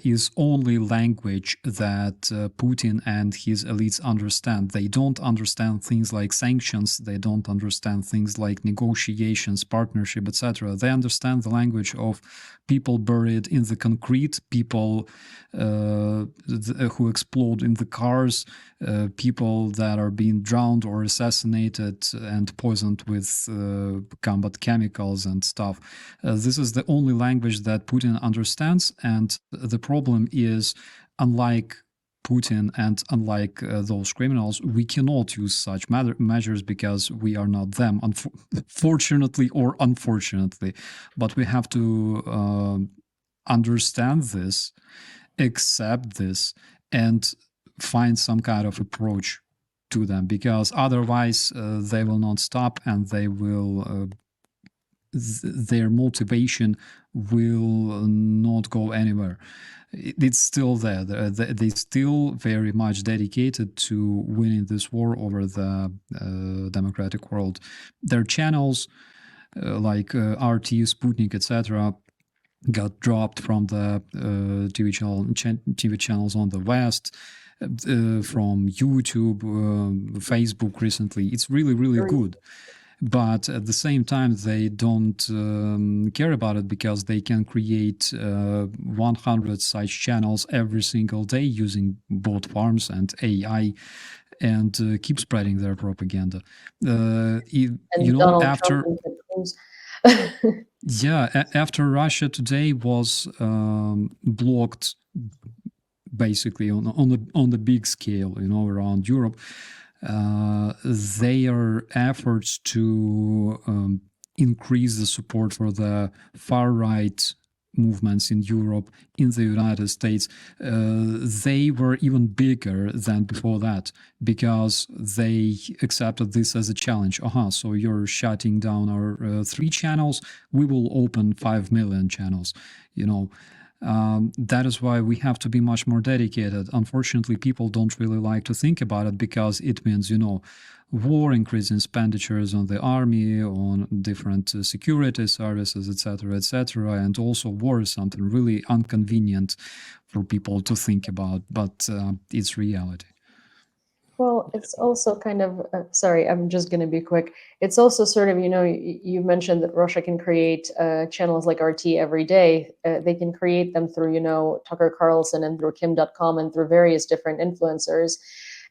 is only language that Putin and his elites understand. They don't understand things like sanctions. They don't understand things like negotiations, partnership, etc. They understand the language of people buried in the concrete, people who explode in the cars, people that are being drowned or assassinated and poisoned with combat chemicals and stuff. This is the only language that Putin understands. And the problem is, unlike Putin and unlike those criminals, we cannot use such measures because we are not them, fortunately or unfortunately. But we have to understand this, accept this, and find some kind of approach to them, because otherwise they will not stop, and they will their motivation will not go anywhere. It's still there. They still very much dedicated to winning this war over the democratic world. Their channels like RT, Sputnik, etc., got dropped from the TV channels on the West, from YouTube, Facebook recently. It's really good. But at the same time, they don't care about it because they can create 100 such channels every single day using bot farms and AI, and keep spreading their propaganda. After after Russia Today was blocked, basically on the big scale, around Europe. Their efforts to increase the support for the far-right movements in Europe, in the United States, they were even bigger than before that, because they accepted this as a challenge. So you're shutting down our 3 channels, we will open 5 million channels, that is why we have to be much more dedicated. Unfortunately, people don't really like to think about it, because it means, war, increasing expenditures on the army, on different security services, etc., and also war is something really inconvenient for people to think about, but it's reality. Well, it's also kind of, sorry, I'm just going to be quick. It's also sort of, you mentioned that Russia can create channels like RT every day. They can create them through, Tucker Carlson and through Kim.com and through various different influencers,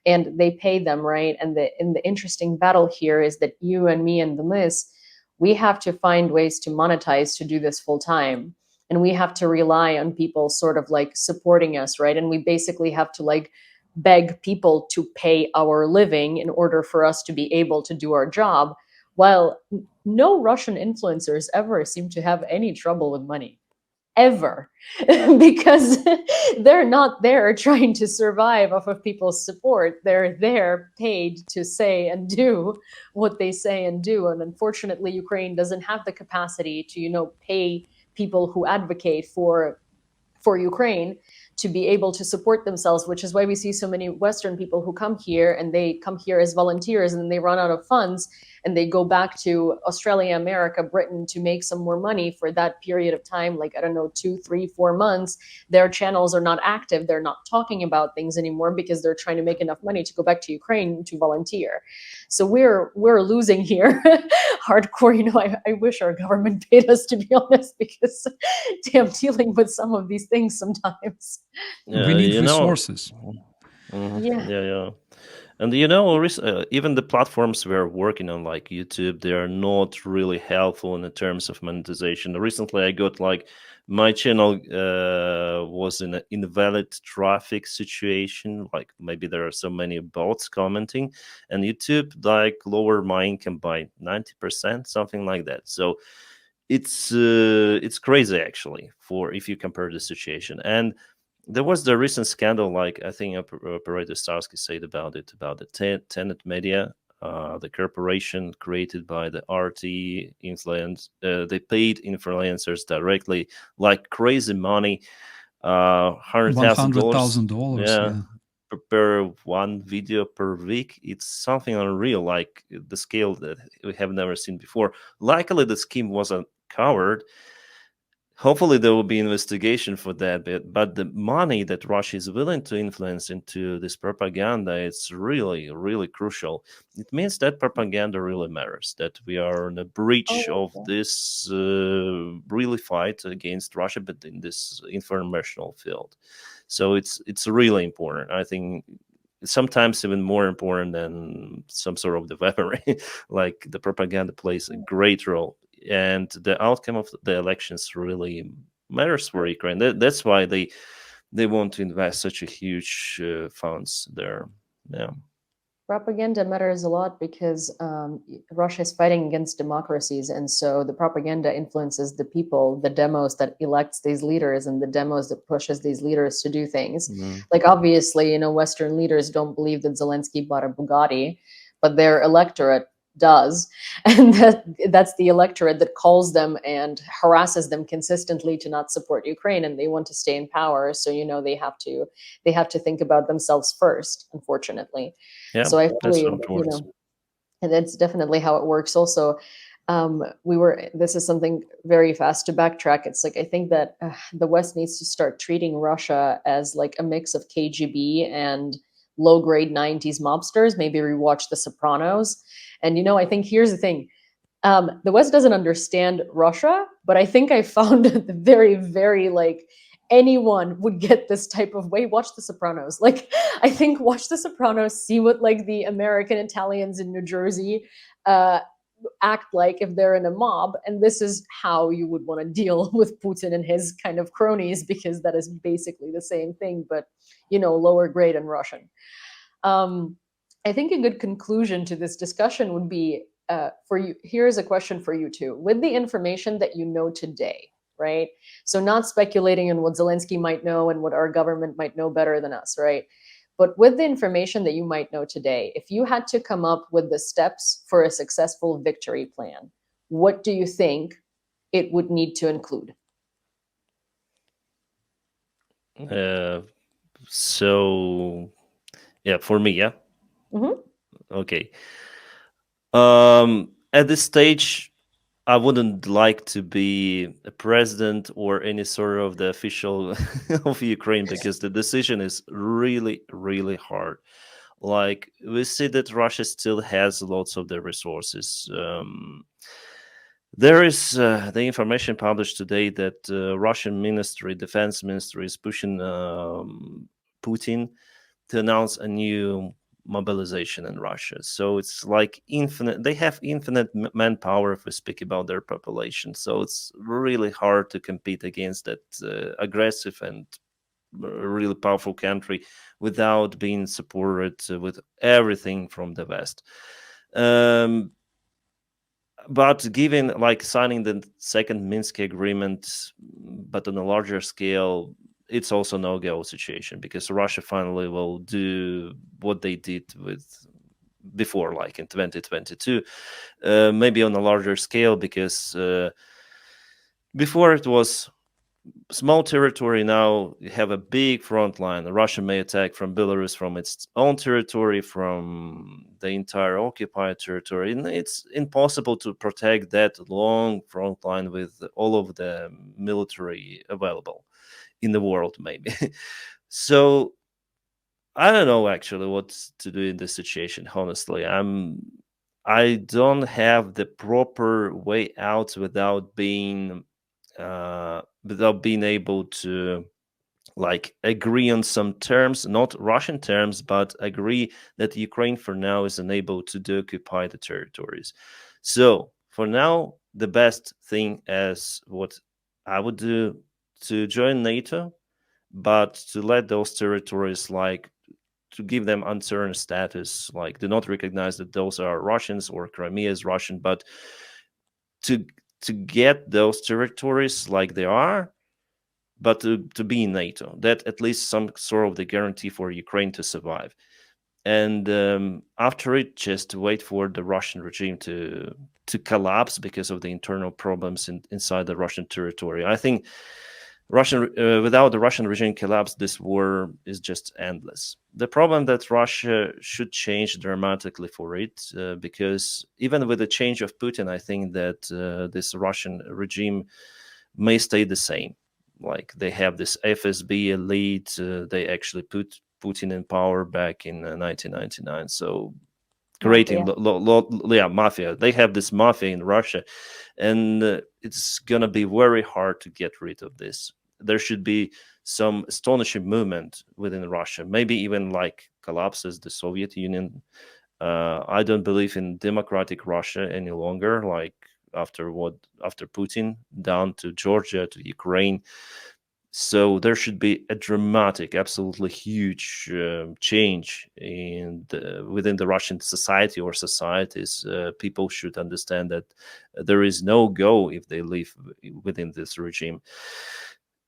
and they pay them, right? And the interesting battle here is that you and me and Denis, we have to find ways to monetize to do this full time. And we have to rely on people sort of like supporting us, right? And we basically have to like beg people to pay our living in order for us to be able to do our job, while no Russian influencers ever seem to have any trouble with money, ever, because they're not there trying to survive off of people's support. They're there paid to say and do what they say and do. And unfortunately, Ukraine doesn't have the capacity to, pay people who advocate for Ukraine to be able to support themselves, which is why we see so many Western people who come here, and they come here as volunteers, and then they run out of funds and they go back to Australia, America, Britain to make some more money for that period of time, like, I don't know, 2, 3, 4 months. Their channels are not active. They're not talking about things anymore because they're trying to make enough money to go back to Ukraine to volunteer. So we're losing here hardcore. I wish our government paid us, to be honest, because damn, dealing with some of these things sometimes. We need resources. Yeah. And even the platforms we're working on, like YouTube, they are not really helpful in the terms of monetization. Recently, I got my channel was in an invalid traffic situation. Like maybe there are so many bots commenting, and YouTube lowered my income by 90%, something like that. So it's crazy actually, for if you compare the situation. And there was the recent scandal, I think Operator Starsky said about the Tenet Media, the corporation created by the RT influence. They paid influencers directly, like crazy money, $100,000 per one video per week. It's something unreal, like the scale that we have never seen before. Luckily, the scheme wasn't covered. Hopefully there will be investigation for that, but the money that Russia is willing to influence into this propaganda, it's really, really crucial. It means that propaganda really matters, that we are in a breach of this really fight against Russia, but in this informational field. So it's really important. I think sometimes even more important than some sort of the weaponry. Like the propaganda plays a great role. And the outcome of the elections really matters for Ukraine. That's why they want to invest such a huge funds there. Yeah, propaganda matters a lot because Russia is fighting against democracies, and so the propaganda influences the people, the demos that elects these leaders, and the demos that pushes these leaders to do things. Mm-hmm. Like obviously, Western leaders don't believe that Zelenskyy bought a Bugatti, but their electorate does, and that's the electorate that calls them and harasses them consistently to not support Ukraine, and they want to stay in power. So they have to think about themselves first, unfortunately. Yeah, So I that's fully, how it works. and that's definitely how it works. Also, this is something very fast to backtrack. It's like I think that the West needs to start treating Russia as like a mix of KGB and low grade 90s mobsters. Maybe rewatch The Sopranos. And I think here's the thing. The West doesn't understand Russia, but I think I found the very, very like anyone would get this type of way. Watch The Sopranos. Like, I think watch The Sopranos, see what like the American Italians in New Jersey uh, act like if they're in a mob, and this is how you would want to deal with Putin and his kind of cronies, because that is basically the same thing, but lower grade and Russian. I think a good conclusion to this discussion would be for you. Here's a question for you too. With the information that you know today, right? So not speculating on what Zelensky might know and what our government might know better than us, right? But with the information that you might know today, if you had to come up with the steps for a successful victory plan, what do you think it would need to include? So yeah, for me, yeah. Mm-hmm. Okay. At this stage, I wouldn't like to be a president or any sort of the official of Ukraine, because the decision is really, really hard. Like, we see that Russia still has lots of the resources. There is the information published today that Russian defense ministry is pushing Putin to announce a new mobilization in Russia. So it's like infinite. They have infinite manpower if we speak about their population. So it's really hard to compete against that aggressive and really powerful country without being supported with everything from the West. But given like signing the second Minsk agreement, but on a larger scale, it's also no-go situation, because Russia finally will do what they did with before, like in 2022, maybe on a larger scale, because before it was small territory. Now you have a big front line. Russia may attack from Belarus, from its own territory, from the entire occupied territory, and it's impossible to protect that long front line with all of the military available in the world, maybe. So I don't know actually what to do in this situation. Honestly, I don't have the proper way out without being able to like agree on some terms, not Russian terms, but agree that Ukraine for now is unable to deoccupy the territories. So for now, the best thing as what I would do to join NATO, but to let those territories like to give them uncertain status, like do not recognize that those are Russians or Crimea is Russian, but to get those territories like they are, but to be in NATO. That at least some sort of the guarantee for Ukraine to survive. And after it, just wait for the Russian regime to collapse because of the internal problems inside the Russian territory. I think without the Russian regime collapse, this war is just endless. The problem that Russia should change dramatically for it, because even with the change of Putin, I think that this Russian regime may stay the same. Like, they have this FSB elite, they actually put Putin in power back in 1999. So creating mafia. They have this mafia in Russia, and it's gonna be very hard to get rid of this. There should be some astonishing movement within Russia, maybe even like collapses the Soviet Union. I don't believe in democratic Russia any longer, like after Putin, down to Georgia, to Ukraine. So there should be a dramatic, absolutely huge change within the Russian society or societies. People should understand that there is no go if they live within this regime.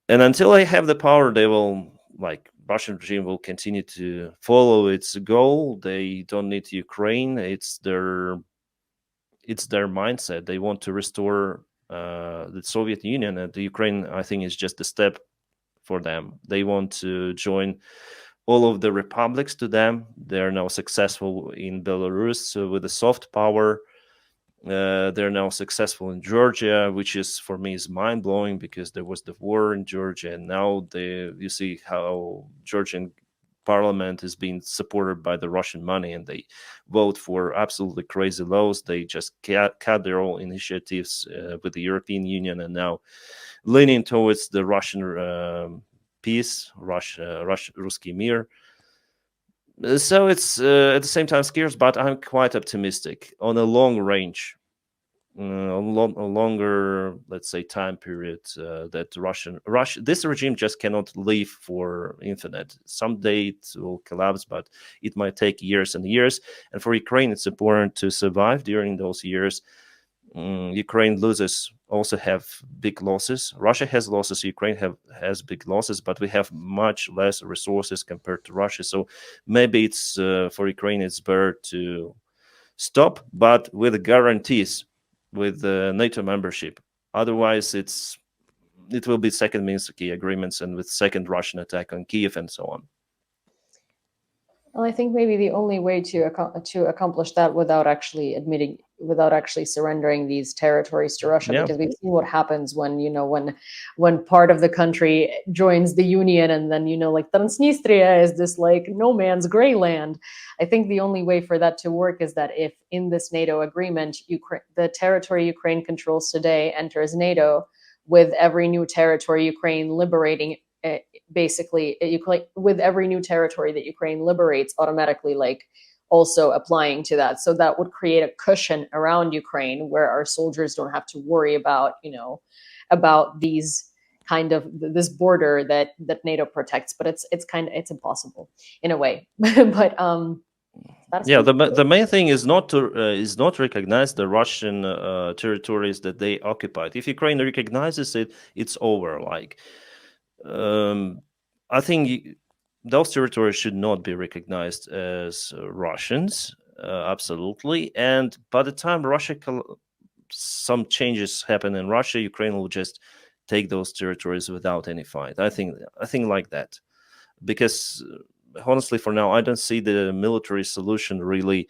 And until they have the power, they will, like, Russian regime will continue to follow its goal. They don't need Ukraine. It's their it's their mindset. They want to restore the Soviet Union, and the Ukraine, I think, is just a step for them. They want to join all of the republics to them. They're now successful in Belarus with a soft power. They're now successful in Georgia, which is, for me, is mind-blowing, because there was the war in Georgia, and now you see how Georgian parliament is being supported by the Russian money, and they vote for absolutely crazy laws. They just cut their own initiatives with the European Union, and now leaning towards the Russian peace, Ruski Mir. So it's at the same time scarce, but I'm quite optimistic on a long range, a longer, let's say, time period, that this regime just cannot live for infinite. Someday it will collapse, but it might take years and years. And for Ukraine, it's important to survive during those years. Ukraine also have big losses. Russia has losses. Ukraine has big losses, but we have much less resources compared to Russia. So maybe it's for Ukraine, it's better to stop, but with guarantees, with NATO membership. Otherwise, it will be second Minsk agreements and with second Russian attack on Kiev and so on. Well, I think maybe the only way to accomplish that without actually surrendering these territories to Russia, because we've seen what happens when when part of the country joins the Union, and then like Transnistria is this like no man's gray land. I think the only way for that to work is that if in this NATO agreement, the territory Ukraine controls today enters NATO, with every new territory Ukraine liberating. Basically, with every new territory that Ukraine liberates, automatically also applying to that. So that would create a cushion around Ukraine where our soldiers don't have to worry about, about these kind of this border that NATO protects. But it's impossible in a way. But the main thing is not to recognize the Russian territories that they occupied. If Ukraine recognizes it, it's over. I think those territories should not be recognized as Russians, absolutely. And by the time some changes happen in Russia, Ukraine will just take those territories without any fight. I think like that, because honestly, for now, I don't see the military solution really.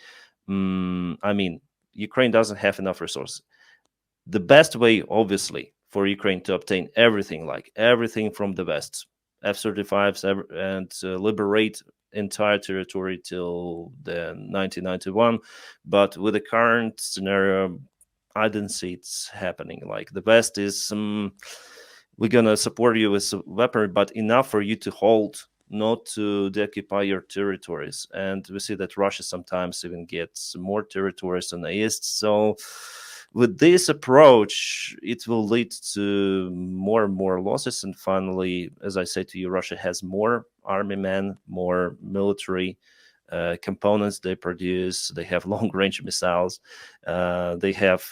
Ukraine doesn't have enough resources. The best way, obviously, for Ukraine to obtain everything from the West, F-35s, and liberate entire territory till the 1991. But with the current scenario, I don't see it's happening. The West is, we're gonna support you with weaponry, but enough for you to hold, not to deoccupy your territories. And we see that Russia sometimes even gets more territories than the East. So with this approach, it will lead to more and more losses. And finally, as I said to you, Russia has more army men, more military components they produce. They have long-range missiles. They have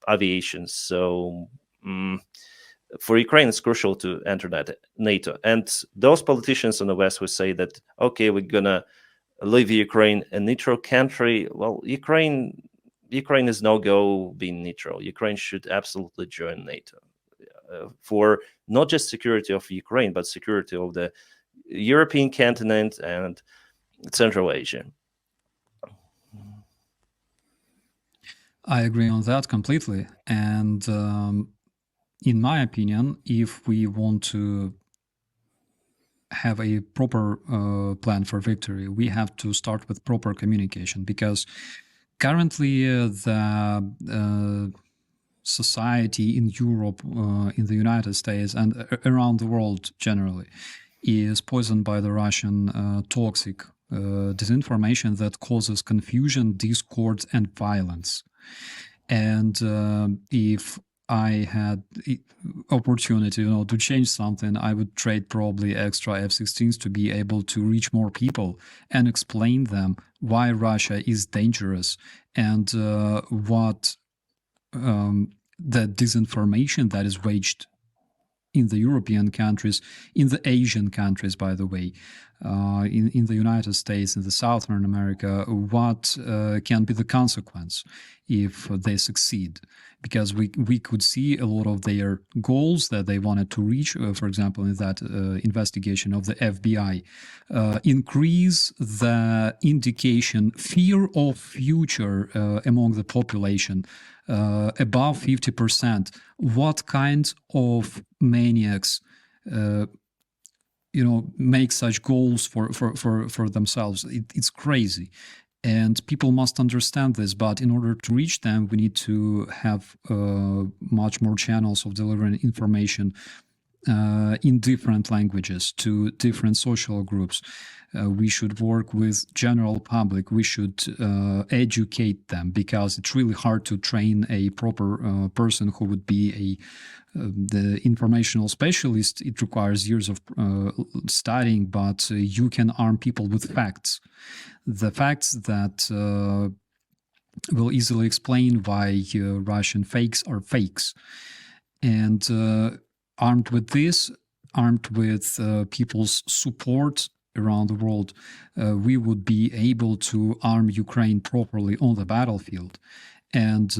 aviation. So for Ukraine, it's crucial to enter NATO. And those politicians in the West who say that, okay, we're going to leave Ukraine a neutral country. Well, Ukraine is no-go being neutral. Ukraine should absolutely join NATO for not just security of Ukraine, but security of the European continent and Central Asia. I agree on that completely. And in my opinion, if we want to have a proper plan for victory, we have to start with proper communication, because currently the society in Europe, in the United States, and around the world generally is poisoned by the Russian toxic disinformation that causes confusion, discord, and violence. And if I had opportunity, to change something, I would trade probably extra F-16s to be able to reach more people and explain them why Russia is dangerous and what the disinformation that is waged in the European countries, in the Asian countries, by the way, in the United States, in the Southern America, what can be the consequence if they succeed. Because we could see a lot of their goals that they wanted to reach, for example, in that investigation of the FBI, increase the indication, fear of future among the population, above 50%. What kind of maniacs make such goals for themselves? It's crazy. And people must understand this, but in order to reach them, we need to have much more channels of delivering information in different languages to different social groups. We should work with general public. We should educate them, because it's really hard to train a proper person who would be the informational specialist. It requires years of studying, but you can arm people with facts. The facts that will easily explain why Russian fakes are fakes. And armed with this, armed with people's support around the world, we would be able to arm Ukraine properly on the battlefield. And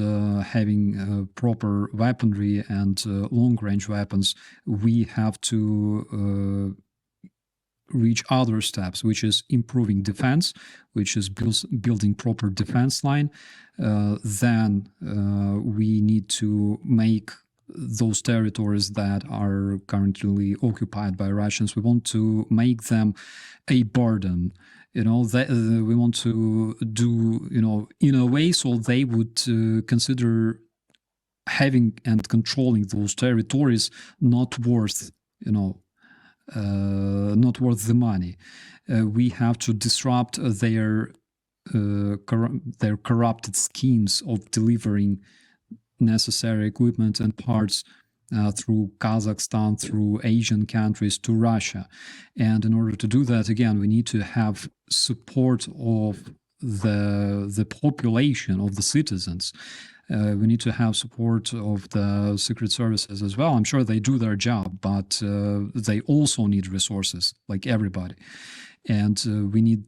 having proper weaponry and long-range weapons, we have to reach other steps, which is improving defense, which is building proper defense line. Then we need to make those territories that are currently occupied by Russians, we want to make them a burden. We want to do, in a way so they would consider having and controlling those territories not worth, not worth the money. We have to disrupt their corrupted schemes of delivering necessary equipment and parts through Kazakhstan, through Asian countries to Russia. And in order to do that, again, we need to have support of the population, of the citizens. We need to have support of the secret services as well. I'm sure they do their job, but they also need resources, like everybody. And we need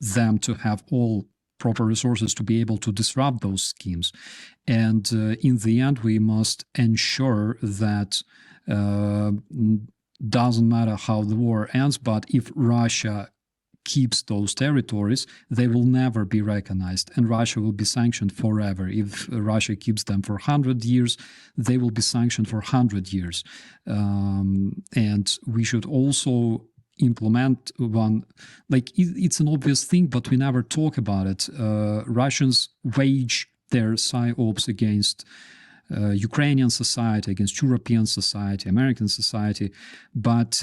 them to have all proper resources to be able to disrupt those schemes. And in the end, we must ensure that doesn't matter how the war ends, but if Russia keeps those territories, they will never be recognized, and Russia will be sanctioned forever. If Russia keeps them for 100 years, they will be sanctioned for 100 years. And we should also implement one, like it's an obvious thing, but we never talk about it. Russians wage their psyops against Ukrainian society, against European society, American society, but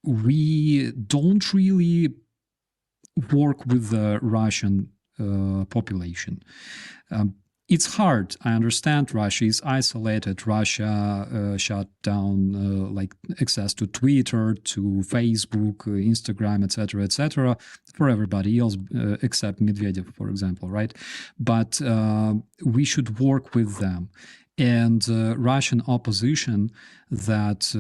we don't really work with the Russian population. It's hard. I understand Russia is isolated. Russia shut down like access to Twitter, to Facebook, Instagram, etc., for everybody else except Medvedev, for example, right? But we should work with them. And Russian opposition that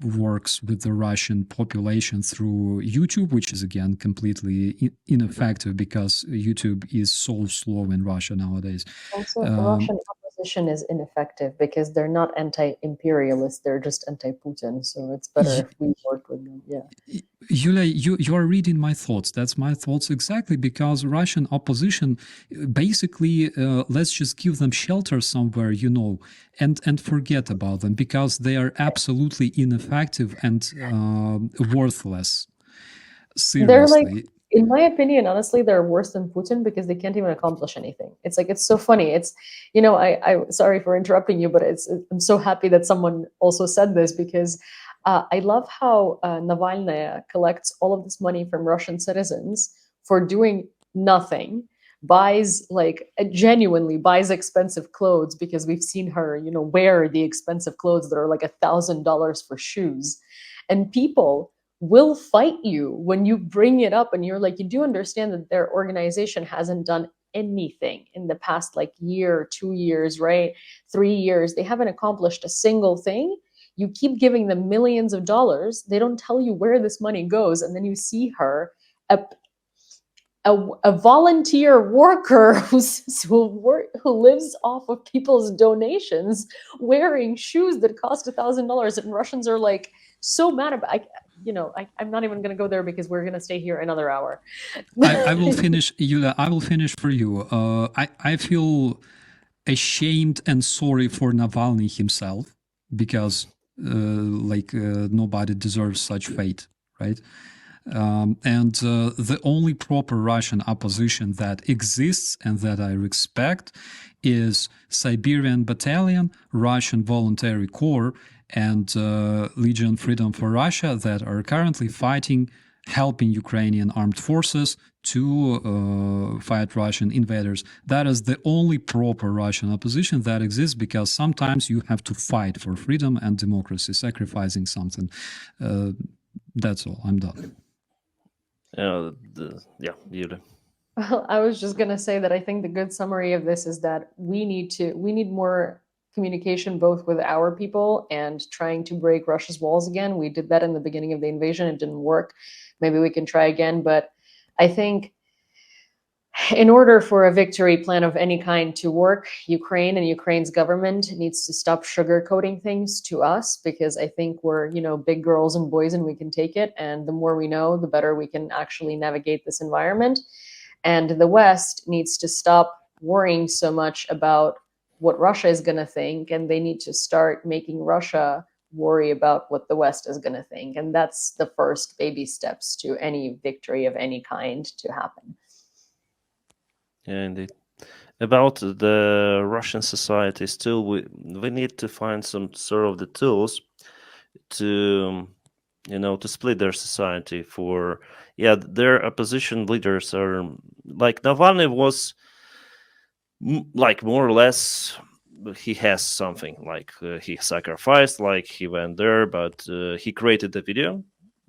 works with the Russian population through YouTube, which is again completely ineffective because YouTube is so slow in Russia nowadays. Also, Russian opposition is ineffective because they're not anti-imperialist, they're just anti-Putin. So it's better if we work with them. Yeah. Yulia, you are reading my thoughts. That's my thoughts exactly, because Russian opposition, basically, let's just give them shelter somewhere, and forget about them, because they are absolutely ineffective and worthless. Seriously. They're like, in my opinion, honestly, they're worse than Putin because they can't even accomplish anything. It's like, it's so funny. It's, I sorry for interrupting you, but I'm so happy that someone also said this, because I love how Navalny collects all of this money from Russian citizens for doing nothing, genuinely buys expensive clothes, because we've seen her, wear the expensive clothes that are like $1,000 for shoes. And people will fight you when you bring it up and you're like, you do understand that their organization hasn't done anything in the past year, 2 years, right? 3 years. They haven't accomplished a single thing. You keep giving them millions of dollars. They don't tell you where this money goes. And then you see her, a volunteer worker who lives off of people's donations, wearing shoes that cost $1,000, and Russians are like so mad about. I'm not even going to go there because we're going to stay here another hour. I will finish, Yulia. I will finish for you. I feel ashamed and sorry for Navalny himself, because nobody deserves such fate, right? And the only proper Russian opposition that exists and that I respect is Siberian Battalion, Russian Voluntary Corps, and Legion Freedom for Russia, that are currently fighting, helping Ukrainian armed forces to fight Russian invaders. That is the only proper Russian opposition that exists, because sometimes you have to fight for freedom and democracy, sacrificing something. That's all. I'm done. Yulia. Well, I was just going to say that I think the good summary of this is that we need more communication, both with our people and trying to break Russia's walls again. We did that in the beginning of the invasion. It didn't work. Maybe we can try again. But I think in order for a victory plan of any kind to work, Ukraine and Ukraine's government needs to stop sugarcoating things to us, because I think we're, big girls and boys and we can take it. And the more we know, the better we can actually navigate this environment. And the West needs to stop worrying so much about what Russia is going to think, and they need to start making Russia worry about what the West is going to think. And that's the first baby steps to any victory of any kind to happen. Yeah, indeed. About the Russian society, still we need to find some sort of the tools to to split their society. For their opposition leaders are like Navalny was like more or less, he has something like he sacrificed, like he went there, but he created a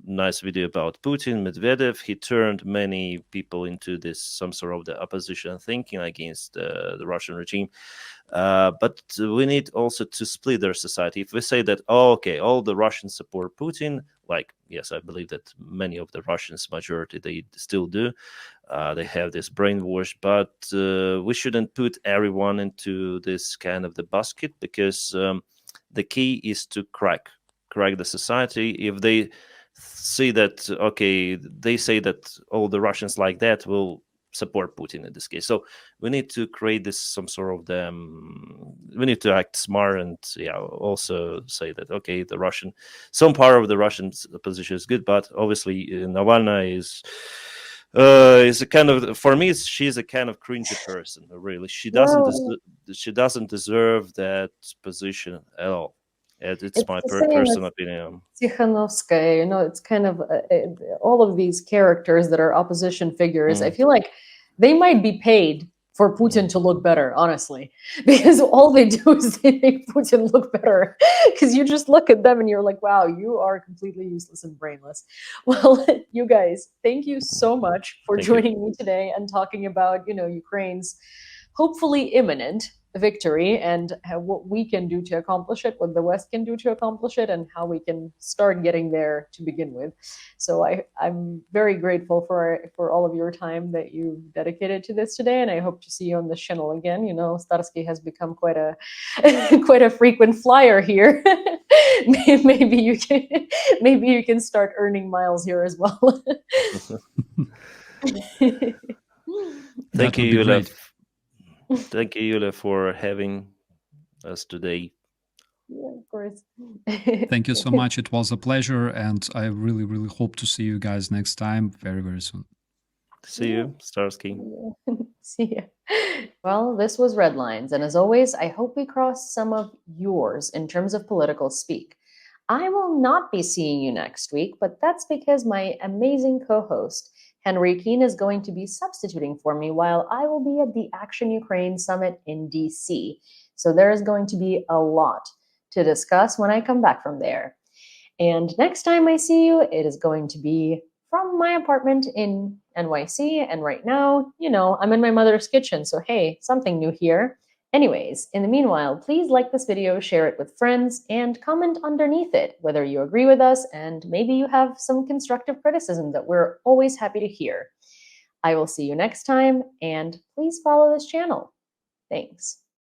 nice video about Putin, Medvedev. He turned many people into some sort of the opposition thinking against the Russian regime. But we need also to split their society. If we say that, all the Russians support Putin, like, yes, I believe that many of the Russians, majority, they still do. They have this brainwash, but we shouldn't put everyone into this kind of the basket, because the key is to crack the society. If they see that, they say that all the Russians like that will support Putin in this case. So we need to create some sort of we need to act smart, and also say that some part of the Russian opposition is good, but obviously Navalny is a kind of, for me, she's a kind of cringy person. Really, she doesn't deserve that position at all. It's my personal opinion. Tikhanovskaya, it's kind of all of these characters that are opposition figures. I feel like they might be paid for Putin to look better, honestly, because all they do is they make Putin look better. Because you just look at them and you're like, wow, you are completely useless and brainless. Well, you guys, thank you so much for joining me today and talking about, Ukraine's hopefully imminent victory, and what we can do to accomplish it, what the West can do to accomplish it, and how we can start getting there to begin with. So I'm very grateful for all of your time that you dedicated to this today, and I hope to see you on the channel again. Starsky has become quite a frequent flyer here. maybe you can start earning miles here as well. Thank you, Yulia. Thank you, Yulia, for having us today. Yeah, of course. Thank you so much. It was a pleasure, and I really, really hope to see you guys next time very, very soon. See you, Starsky. See you. Well, this was Red Lines, and as always, I hope we crossed some of yours in terms of political speak. I will not be seeing you next week, but that's because my amazing co-host, Henry Keene, is going to be substituting for me while I will be at the Action Ukraine Summit in DC. So there is going to be a lot to discuss when I come back from there. And next time I see you, it is going to be from my apartment in NYC. And right now, I'm in my mother's kitchen. So hey, something new here. Anyways, in the meanwhile, please like this video, share it with friends, and comment underneath it whether you agree with us and maybe you have some constructive criticism that we're always happy to hear. I will see you next time, and please follow this channel. Thanks.